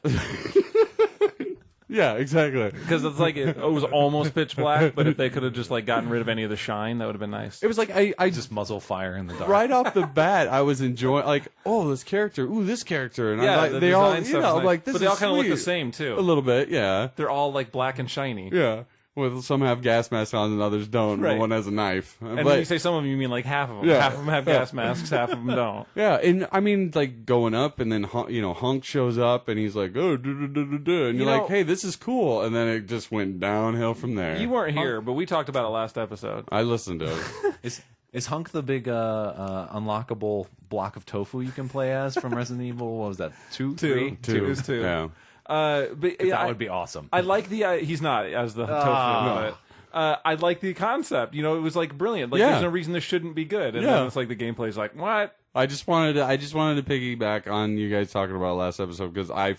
Yeah, exactly. Because it's like it was almost pitch black, but if they could have just like gotten rid of any of the shine, that would have been nice. It was like I Just muzzle fire in the dark. right off the bat I was enjoying like, oh, this character, ooh, this character, and Yeah, I like the they all, design you stuff's know, nice. like this but they is all kind of look the sweet. same too. A little bit, yeah, They're all like black and shiny. yeah. Well, some have gas masks on and others don't. Right. One has a knife. And But when you say some of them, you mean like half of them. Yeah. Half of them have gas masks, half of them don't. yeah, and I mean, like going up, and then Hunk shows up, and he's like, "Oh, and you're You like, know- hey, this is cool," and then it just went downhill from there. You weren't here, but we talked about it last episode. I listened to it. Is Hunk the big unlockable block of tofu you can play as from Resident Evil? What was that? Two? Three? Two is two. Yeah. But yeah, That would be awesome. I like the. He's not as the tofu, but. I like the concept. You know, it was like brilliant. Like, Yeah. there's no reason this shouldn't be good. And Yeah. then it's like the gameplay's like, what? I just wanted to piggyback on you guys talking about last episode because I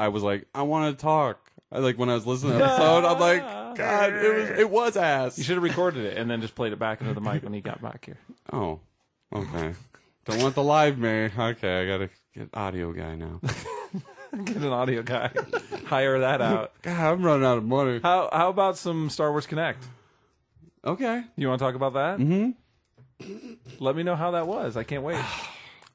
was like, I want to talk. Like when I was listening to the episode, I'm like, God, it was ass. You should have recorded it and then just played it back into the mic when he got back here. Oh, okay. Don't want the live man. Okay, I gotta get audio guy now. Get an audio guy. Hire that out. God, I'm running out of money. How about some Star Wars Kinect? Okay. You want to talk about that? Mm-hmm. Let me know how that was. I can't wait.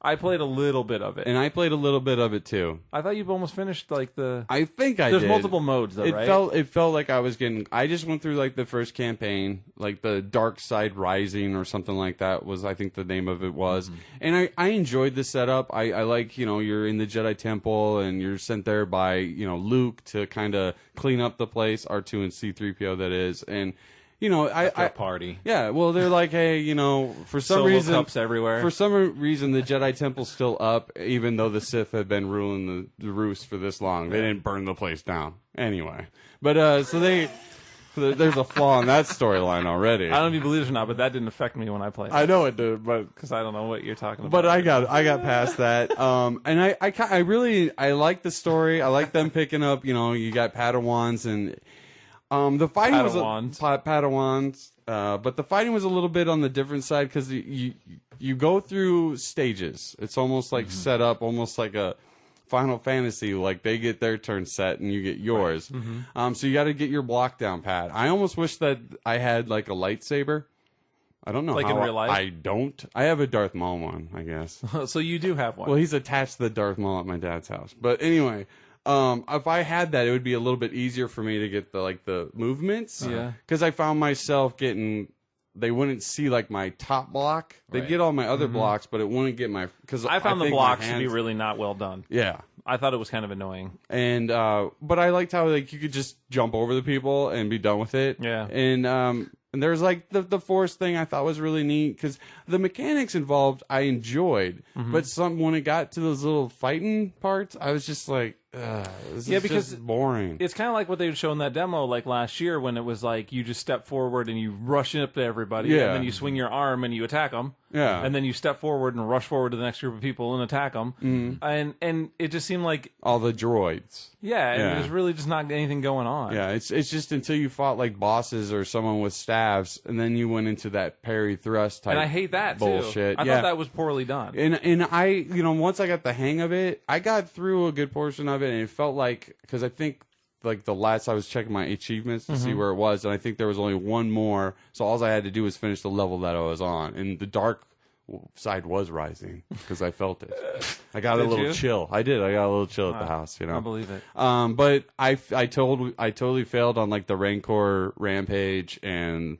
I played a little bit of it. And I played a little bit of it too. I thought you've almost finished like the. I think I There's did. multiple modes though, right? It felt like I was getting. I just went through like the first campaign, like the Dark Side Rising or something like that was I think the name of it was. And I enjoyed the setup. I like you're in the Jedi Temple and you're sent there by Luke to kind of clean up the place. R2 and C3PO that is, and After a party. Yeah, well, they're like, hey, for some Solo reason, cups everywhere. For some reason, the Jedi Temple's still up, even though the Sith had been ruling the roost for this long. They didn't burn the place down anyway. But there's a flaw in that storyline already. I don't know if you believe it or not, but that didn't affect me when I played. I know it did, but Because I don't know what you're talking about. but I got past that. And I really like the story. I like them picking up. You got Padawans and. The fighting Padawans. was Padawans, but the fighting was a little bit on the different side because you go through stages. It's almost like set up, almost like a Final Fantasy, like they get their turn set and you get yours. So you got to get your block down pat. I almost wish that I had like a lightsaber. I don't know Like how in real life? I don't. I have a Darth Maul one, I guess. So you do have one. Well, he's attached to the Darth Maul at my dad's house. But anyway, if I had that, it would be a little bit easier for me to get the movements. Yeah. Because I found myself getting. They wouldn't see like my top block. They'd Right. get all my other blocks, but it wouldn't get my. Because I found the think my blocks to be hands- really not well done. Yeah. I thought it was kind of annoying. And but I liked how like you could just jump over the people and be done with it. Yeah. And there's like the force thing I thought was really neat because the mechanics involved I enjoyed, but when it got to those little fighting parts, I was just like, this is because just boring. It's kind of like what they would show in that demo like last year when it was like you just step forward and you rush up to everybody Yeah. and then you swing your arm and you attack them. Yeah. And then you step forward and rush forward to the next group of people and attack them. And it just seemed like, All the droids. and Yeah. there's really just not anything going on. Yeah, it's just until you fought like bosses or someone with staves, and then you went into that parry thrust type. And I hate that bullshit. too. I Yeah. thought that was poorly done. And I, once I got the hang of it, I got through a good portion of it, and it felt like, because I think, like, the last I was checking my achievements to see where it was, and I think there was only one more, so all I had to do was finish the level that I was on, and the dark side was rising, because I felt it. I got a Did little you? chill. I did. I got a little chill at the house, I believe it. But I totally failed on, like, the Rancor Rampage, and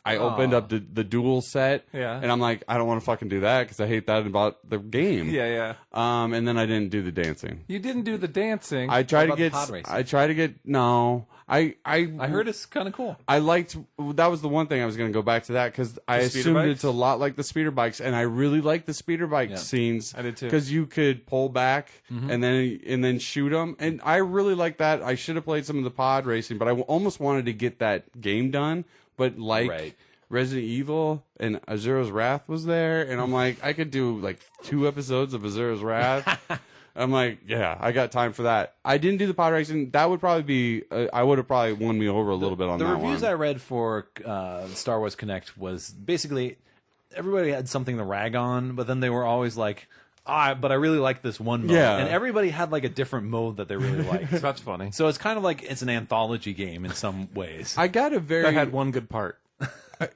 I opened up the dual set, Yeah. and I'm like, I don't want to fucking do that because I hate that about the game. Yeah. And then I didn't do the dancing. You didn't do the dancing. I tried to about the get. pod racing? I tried to get. No, I heard it's kind of cool. I liked. That was the one thing I was going to go back to that because I speeder assumed bikes? it's a lot like the speeder bikes, and I really liked the speeder bike scenes. I did too. Because you could pull back and then shoot them, and I really liked that. I should have played some of the pod racing, but I almost wanted to get that game done. But like. Right. Resident Evil and Asura's Wrath was there, and I'm like, I could do like 2 episodes of Asura's Wrath. I'm like, yeah, I got time for that. I didn't do the pod racing. That would probably be, I would have probably won me over a little bit on The that reviews one. I read for Star Wars Kinect was basically everybody had something to rag on, but then they were always like, but I really like this one mode. Yeah. And everybody had like a different mode that they really liked. That's funny. So it's kind of like it's an anthology game in some ways. I got a very That had one good part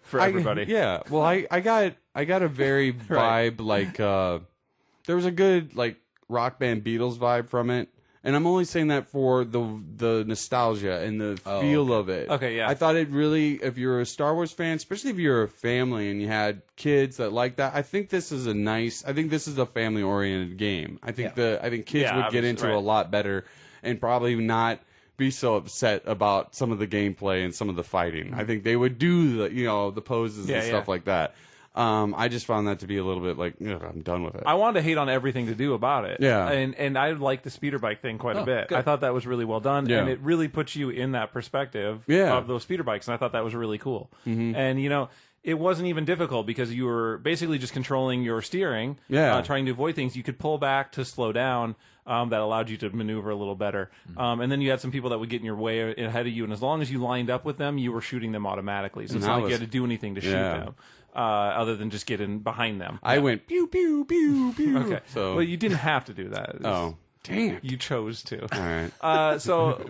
for everybody. Yeah, well, I got a very vibe like there was a good like rock band Beatles vibe from it, and I'm only saying that for the nostalgia and the feel of it. Okay, yeah. I thought it really, if you're a Star Wars fan, especially if you're a family and you had kids that like that, I think this is a family oriented game. I think kids Yeah, would get obviously, into right. a lot better and probably not be so upset about some of the gameplay and some of the fighting. I think they would do the poses and stuff like that. I just found that to be a little bit like, I'm done with it. I wanted to hate on everything to do about it. Yeah. And I liked the speeder bike thing quite a bit. good. I thought that was really well done. Yeah. And it really puts you in that perspective Yeah. of those speeder bikes. And I thought that was really cool. And, it wasn't even difficult because you were basically just controlling your steering, Yeah. trying to avoid things. You could pull back to slow down. That allowed you to maneuver a little better. And then you had some people that would get in your way ahead of you. And as long as you lined up with them, you were shooting them automatically. So it's not like you had to do anything to shoot them. Other than just get in behind them. I went pew pew pew pew. Okay. So Well, you didn't have to do that. oh damn. You chose to. All right.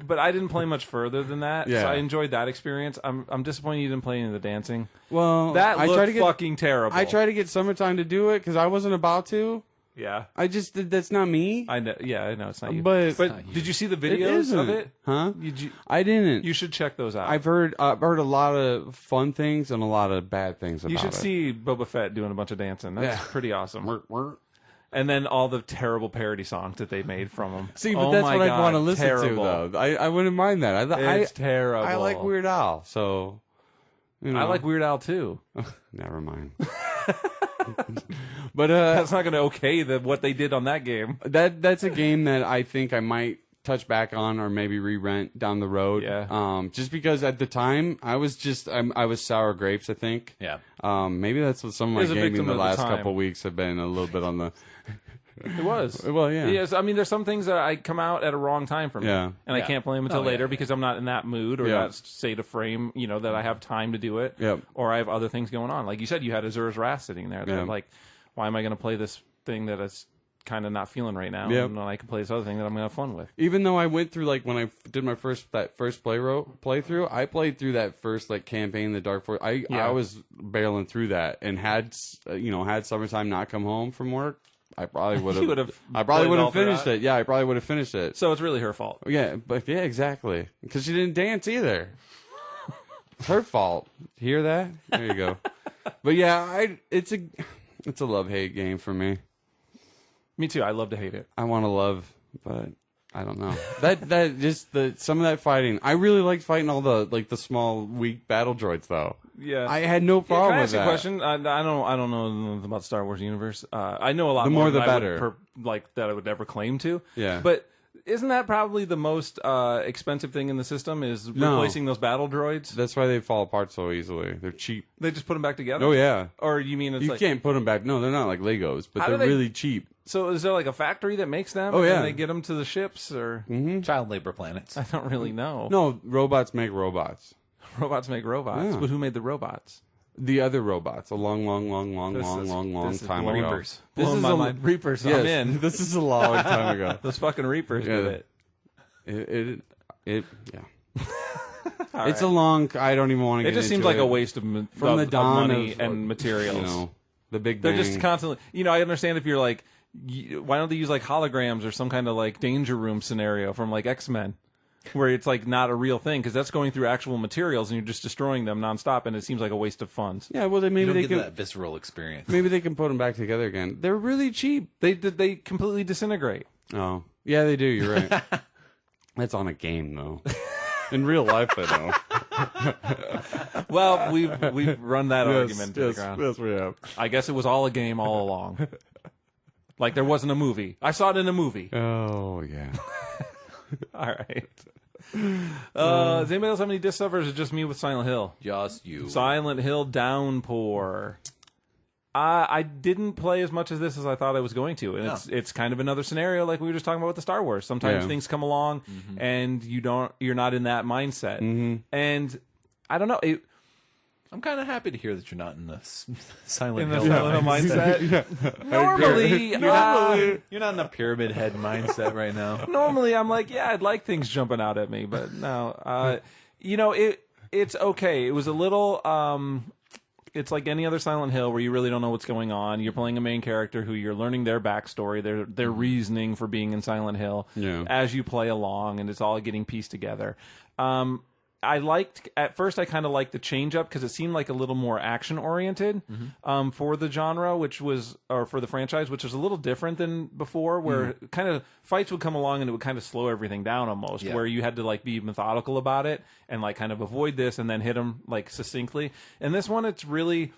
But I didn't play much further than that. Yeah. So I enjoyed that experience. I'm disappointed you didn't play any of the dancing. Well, That I looked tried to get fucking terrible. I tried to get Summertime to do it because I wasn't about to. Yeah. That's not me. I know. Yeah, I know it's not you. But- did you see the It videos of isn't. it? Huh? You I didn't. you should check those out. I've heard a lot of fun things and a lot of bad things about you should it. see Boba Fett doing a bunch of dancing. That's Yeah. pretty awesome. We're- And then all the terrible parody songs that they made from him. See, but Oh that's my what I God, want to listen terrible. to, though. I wouldn't mind that. It's terrible. I like Weird Al, so I like Weird Al too. Never mind. But That's not going to okay what they did on that game. that's a game that I think I might touch back on or maybe re-rent down the road. Yeah. Just because at the time I was sour grapes. I think. Yeah. Maybe that's what some of He was my a gaming victim the of the last time. couple weeks have been a little bit on the. It was. Well, yeah. Yes, I mean, there's some things that I come out at a wrong time for me. Yeah. And I can't play them until later because I'm not in that mood or Yeah. that state of frame, that I have time to do it. Yep. Or I have other things going on. Like you said, you had Azura's Wrath sitting there. That Yeah. like, why am I going to play this thing that is kind of not feeling right now, Yep. and I can play this other thing that I'm gonna have fun with. Even though I went through like when I did my first playthrough, I played through that first like campaign, the Dark Force. I was barreling through that, and had Summertime not come home from work, I probably would have. I probably would have finished it. Yeah, I probably would have finished it. So it's really her fault. Yeah, but yeah, exactly, because she didn't dance either. Her fault. Hear that? There you go. But yeah, it's a love-hate game for me. Me too. I love to hate it. I want to love, but I don't know. that just some of that fighting. I really liked fighting all the small weak battle droids though. Yeah, I had no problem Can I with ask you that. a question? I don't know about the Star Wars universe. I know a lot The more more the than I better. would that I would ever claim to. Yeah. But isn't that probably the most expensive thing in the system? Is replacing those battle droids? That's why they fall apart so easily. They're cheap. They just put them back together. Oh yeah. Or you mean it's You like can't put them back. No, they're not like Legos, but How they're do they- really cheap. so? Is there like a factory that makes them? Oh, yeah. And they get them to the ships, or Child labor planets. I don't really know. No, robots make robots. Robots make robots, Yeah. but who made the robots? The other robots, a long time ago. Reapers. Blowing my mind. Reapers. I'm in. This is a long time ago. Those fucking Reapers did it. Yeah. It's a long. I don't even want to. It just seems like a waste of From the dawn money of, and materials. You know, the Big They're Bang. just constantly. I understand if you're like, why don't they use like holograms or some kind of like danger room scenario from like X-Men, where it's like not a real thing because that's going through actual materials and you're just destroying them nonstop, and it seems like a waste of funds. Yeah, well, then maybe You don't they get can. that visceral experience. Maybe they can put them back together again. They're really cheap. They completely disintegrate. Oh, yeah, they do. You're right. That's on a game though. In real life, I know. Well, we've run that argument to the ground. Yes, we have. I guess it was all a game all along. Like there wasn't a movie. I saw it in a movie. Oh yeah. All right. Does anybody else have any disc stuff, or is it just me with Silent Hill? Just you. Silent Hill Downpour. I didn't play as much of this as I thought I was going to, and it's kind of another scenario like we were just talking about with the Star Wars. Sometimes things come along and you're not in that mindset, and I don't know. I'm kind of happy to hear that you're not in the Silent In the Hill Silent Hill mindset. Normally, You're not in a pyramid head mindset right now. normally I'm like, yeah, I'd like things jumping out at me, but no. It's okay. It was a little. It's like any other Silent Hill where you really don't know what's going on. You're playing a main character who you're learning their backstory, their reasoning for being in Silent Hill as you play along, and it's all getting pieced together. At first I kind of liked the change up because it seemed like a little more action oriented for the genre, or for the franchise, which was a little different than before, where kind of fights would come along and it would kind of slow everything down almost, where you had to like be methodical about it and like kind of avoid this and then hit them like succinctly. And this one, it's really,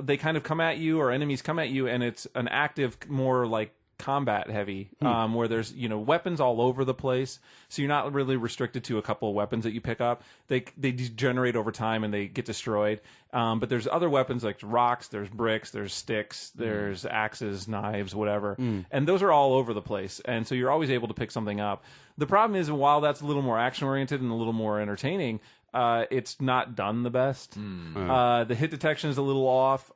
they kind of come at you, or enemies come at you, and it's an active, more like combat heavy, where there's weapons all over the place, so you're not really restricted to a couple of weapons that you pick up. They degenerate over time and they get destroyed, but there's other weapons like rocks, there's bricks, there's sticks, there's axes, knives, whatever, and those are all over the place, and so you're always able to pick something up. The problem is, while that's a little more action oriented and a little more entertaining, it's not done the best. The hit detection is a little off.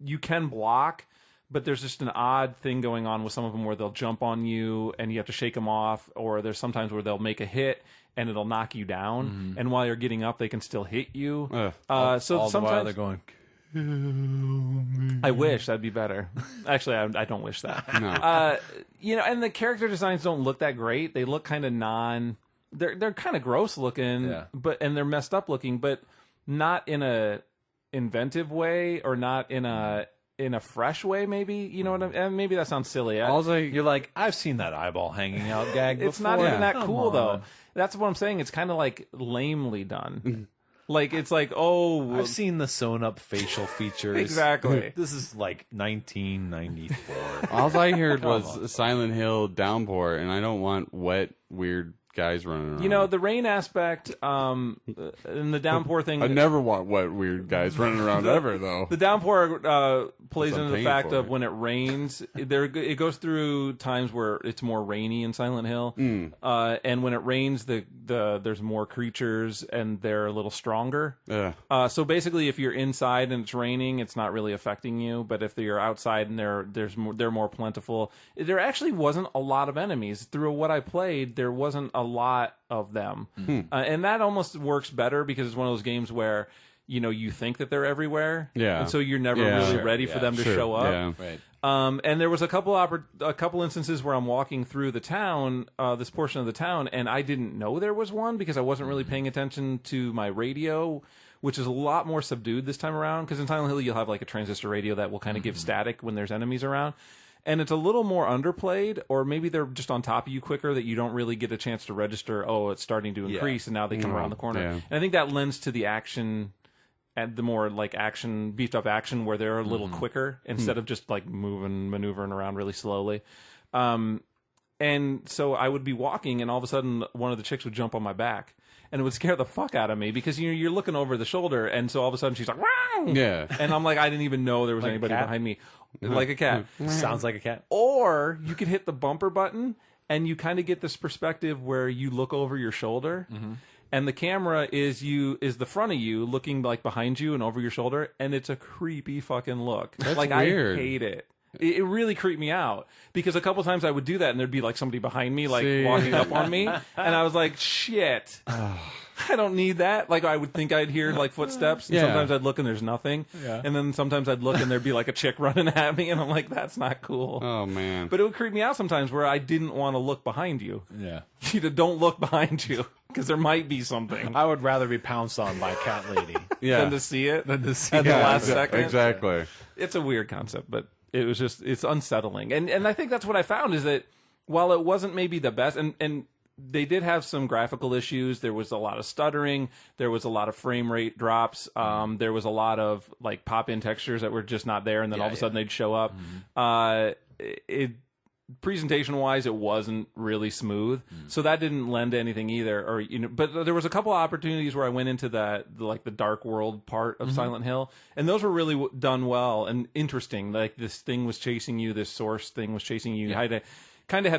You can block, but there's just an odd thing going on with some of them where they'll jump on you and you have to shake them off, or there's sometimes where they'll make a hit and it'll knock you down, and while you're getting up they can still hit you. So all sometimes the while they're going, I wish that'd be better. Actually, I don't wish that. No. And the character designs don't look that great. They look kind of they're kind of gross looking, and they're messed up looking, but not in a inventive way, or not in a fresh way, maybe. You know what I mean? Maybe that sounds silly. you're like, I've seen that eyeball hanging out gag before. It's not even that Come cool, on. though. That's what I'm saying. It's kind of like lamely done. Like, it's like, I've seen the sewn up facial features. Exactly. This is like 1994. All I heard was Silent Hill Downpour, and I don't want wet, weird guys running around. You know, the rain aspect, and the downpour thing. I never want wet, weird guys running around ever, though. The downpour plays into the fact for of it. when it rains, it goes through times where it's more rainy in Silent Hill, and when it rains, there's more creatures and they're a little stronger. Yeah. So basically, if you're inside and it's raining, it's not really affecting you. But if you're outside and they're more plentiful, there actually wasn't a lot of enemies through what I played. There wasn't a lot of them, and that almost works better because it's one of those games where you think that they're everywhere, and so you're never really ready for them to show up. Yeah. Right. And there was a couple instances where I'm walking through the town, this portion of the town, and I didn't know there was one because I wasn't really paying attention to my radio, which is a lot more subdued this time around. Because in Silent Hill, you'll have like a transistor radio that will kind of give static when there's enemies around. And it's a little more underplayed, or maybe they're just on top of you quicker that you don't really get a chance to register, oh, it's starting to increase, and now they come around the corner. Yeah. And I think that lends to the action, and the more like action, beefed up action, where they're a little quicker instead of just like maneuvering around really slowly. And so I would be walking, and all of a sudden one of the chicks would jump on my back. And it would scare the fuck out of me because you're looking over the shoulder, and so all of a sudden she's like, "Wow!" Yeah. And I'm like, I didn't even know there was Like a anybody cat? behind me, like a cat. Sounds like a cat. Or you could hit the bumper button, and you kind of get this perspective where you look over your shoulder, and the camera is the front of you looking like behind you and over your shoulder, and it's a creepy fucking look. That's like weird. I hate it. It really creeped me out because a couple times I would do that and there'd be like somebody behind me, like walking up on me, and I was like, shit. I don't need that. Like, I would think I'd hear like footsteps, and sometimes I'd look and there's nothing. Yeah. And then sometimes I'd look and there'd be like a chick running at me, and I'm like, that's not cool. Oh, man. But it would creep me out sometimes where I didn't want to look behind you. Yeah. Don't look behind you because there might be something. I would rather be pounced on by a cat lady Than to see it. than to see At the it. last second. Exactly. It's a weird concept, but it was just, it's unsettling. And I think that's what I found is that while it wasn't maybe the best, and they did have some graphical issues. There was a lot of stuttering. There was a lot of frame rate drops. There was a lot of like pop-in textures that were just not there, and then all of a sudden they'd show up. Presentation-wise, it wasn't really smooth, so that didn't lend to anything either. Or but there was a couple of opportunities where I went into the dark world part of Silent Hill, and those were really done well and interesting. Like this thing was chasing you, this source thing was chasing you. You had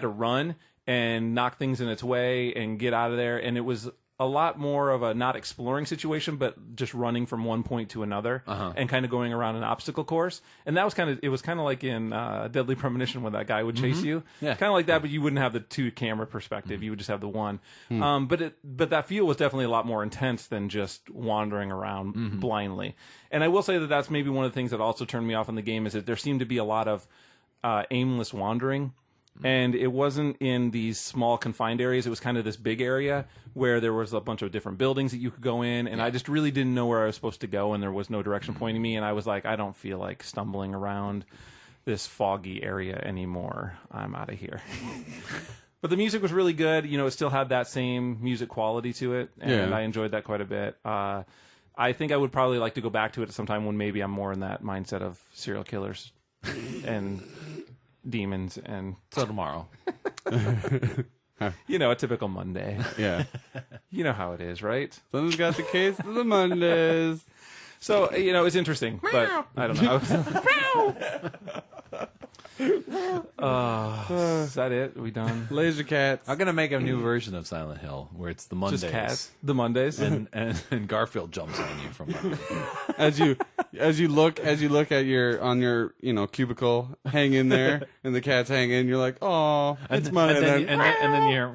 to run and knock things in its way and get out of there, and it was a lot more of a not exploring situation, but just running from one point to another and kind of going around an obstacle course. And that was it was kind of like in Deadly Premonition when that guy would chase you. Yeah. Kind of like that, but you wouldn't have the two camera perspective. You would just have the one. But that feel was definitely a lot more intense than just wandering around blindly. And I will say that that's maybe one of the things that also turned me off in the game is that there seemed to be a lot of aimless wandering. And it wasn't in these small confined areas. It was kind of this big area where there was a bunch of different buildings that you could go in. And I just really didn't know where I was supposed to go, and there was no direction pointing me. And I was like, I don't feel like stumbling around this foggy area anymore. I'm out of here. But the music was really good. It still had that same music quality to it. And I enjoyed that quite a bit. I think I would probably like to go back to it at some time when maybe I'm more in that mindset of serial killers and demons and So tomorrow. a typical Monday. Yeah. You know how it is, right? Someone's got the case of the Mondays. So, it's interesting, but I don't know. Is that it? Are we done? Laser cats. I'm gonna make a new version of Silent Hill where it's the Mondays. Just cats. The Mondays. And Garfield jumps on you from as you look at your cubicle, hang in there, and the cat's hanging. You're like, oh, it's Monday. and then you hear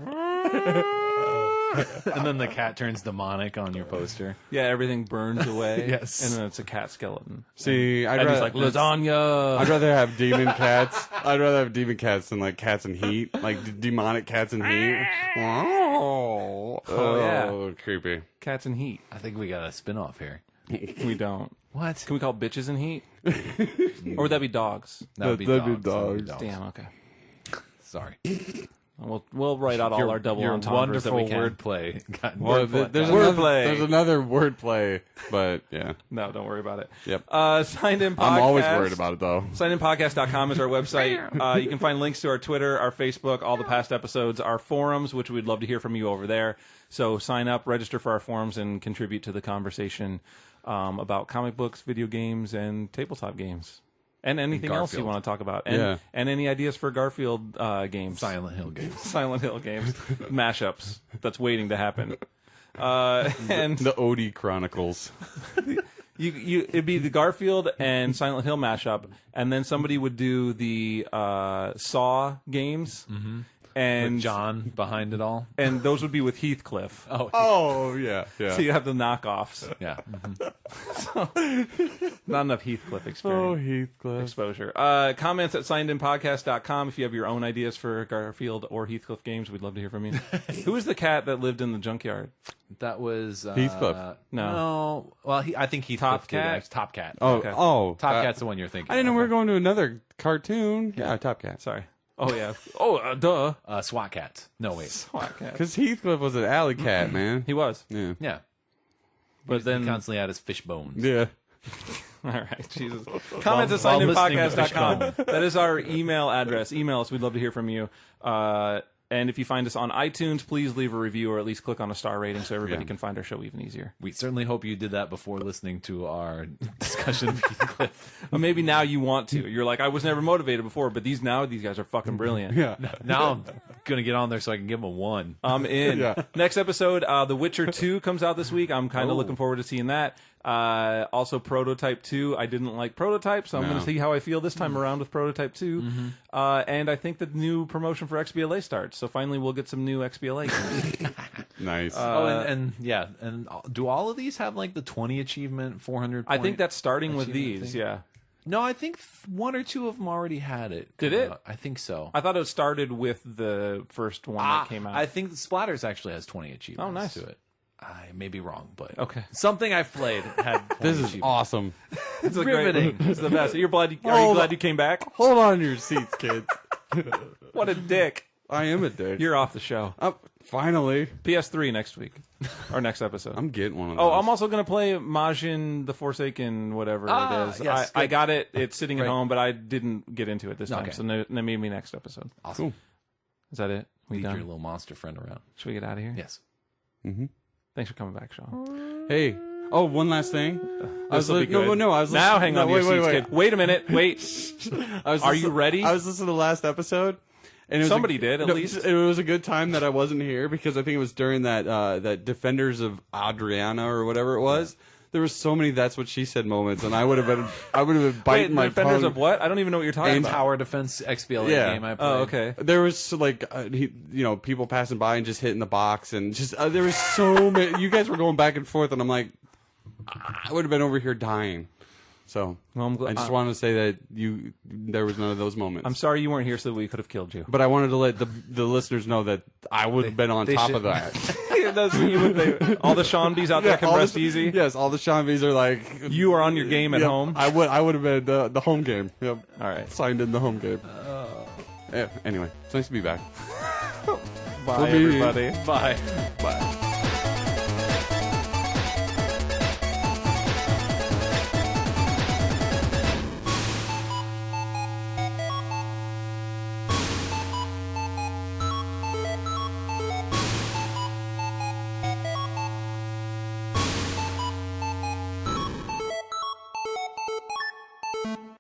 and then the cat turns demonic on your poster. Yeah, everything burns away. Yes. And then it's a cat skeleton. See, And he's like, lasagna. I'd rather have demon cats. I'd rather have demon cats than like cats in heat, like demonic cats in heat. Oh, yeah. Creepy. Cats in heat. I think we got a spin-off here. We don't. What? Can we call it bitches in heat? Or would that be dogs? That would be That'd be dogs. dogs. Damn, okay. Sorry. We'll write out all our double your entendres that we wonderful can. wordplay. Well, there's another wordplay, but yeah. No, don't worry about it. Yep. Signed in podcast. I'm always worried about it though. Signedinpodcast.com is our website. You can find links to our Twitter, our Facebook, all the past episodes, our forums, which we'd love to hear from you over there. So sign up, register for our forums, and contribute to the conversation about comic books, video games, and tabletop games. And anything else you want to talk about. And any ideas for Garfield games. Silent Hill games. Silent Hill games. Mashups. That's waiting to happen. And The Odie Chronicles. it'd be the Garfield and Silent Hill mashup, and then somebody would do the Saw games. Mm-hmm. And with John behind it all. And those would be with Heathcliff. Oh, yeah. So you have the knockoffs. Yeah. Not enough Heathcliff experience. Oh, Heathcliff. Exposure. Comments at signedinpodcast.com if you have your own ideas for Garfield or Heathcliff games. We'd love to hear from you. Who was the cat that lived in the junkyard? That was Heathcliff. No. Well, I think Heathcliff Top Cat? did. Top Cat. Okay. Top Cat's the one you're thinking. I didn't know we were going to another cartoon. Yeah, Top Cat. Sorry. Oh, yeah. Oh, duh. SWAT Cats. No, wait. SWAT Cat. Because Heathcliff was an alley cat, man. He was. Yeah. Yeah. But then... He constantly had his fish bones. Yeah. All right, Jesus. Comments at signedinpodcast.com. That is our email address. Email us. We'd love to hear from you. And if you find us on iTunes, please leave a review or at least click on a star rating so everybody can find our show even easier. We certainly hope you did that before listening to our discussion of Heathcliff. Or maybe now you want to. You're like, I was never motivated before, but these guys are fucking brilliant. Yeah. Now I'm going to get on there so I can give them a 1. I'm in. Next episode, The Witcher 2 comes out this week. I'm kind of looking forward to seeing that. Also Prototype 2. I didn't like Prototype, so I'm going to see how I feel this time around with Prototype 2. And I think the new promotion for XBLA starts, so finally we'll get some new XBLA games. Nice. And do all of these have like the 20 achievement, 400 I think that's starting with these, thing? No, I think 1 or 2 of them already had it. Did it? I think so. I thought it started with the first one that came out. I think the Splatters actually has 20 achievements Oh, nice. to it. I may be wrong, but okay. Something I've played had 20 This is achievements. awesome. It's riveting. It's the best. Are you glad you came back? Hold on to your seats, kids. What a dick. I am a dick. You're off the show. Finally. PS3 next week. Or next episode. I'm getting one of those. Oh, I'm also going to play Majin the Forsaken, whatever it is. Yes, I got it. It's sitting at home, but I didn't get into it this time. Okay. So maybe next episode. Awesome. Cool. Is that it? We Lead done? your little monster friend around. Should we get out of here? Yes. Mm-hmm. Thanks for coming back, Sean. Hey. Oh, one last thing. I was hang on to your seats, kid. Wait a minute. Wait. Are you ready? I was listening to the last episode. And Somebody did, at least. It was a good time that I wasn't here because I think it was during that Defenders of Adriana or whatever it was. Yeah. There were so many "that's what she said" moments, and I would have been biting my Defenders tongue. of what? I don't even know what you're talking about. Tower Defense XBLA game I played. Oh, okay. There was people passing by and just hitting the box, and just there was so many. You guys were going back and forth, and I'm like, I would have been over here dying. So I just wanted to say that there was none of those moments. I'm sorry you weren't here so that we could have killed you. But I wanted to let the listeners know that I would have been on top of that. All the Sean B's out there can rest easy. Yes, all the Sean B's are like you are on your game at home. I would have been the home game. Yep. All right, signed in the home game. Yeah, anyway, it's nice to be back. Bye, everybody. Bye. Bye.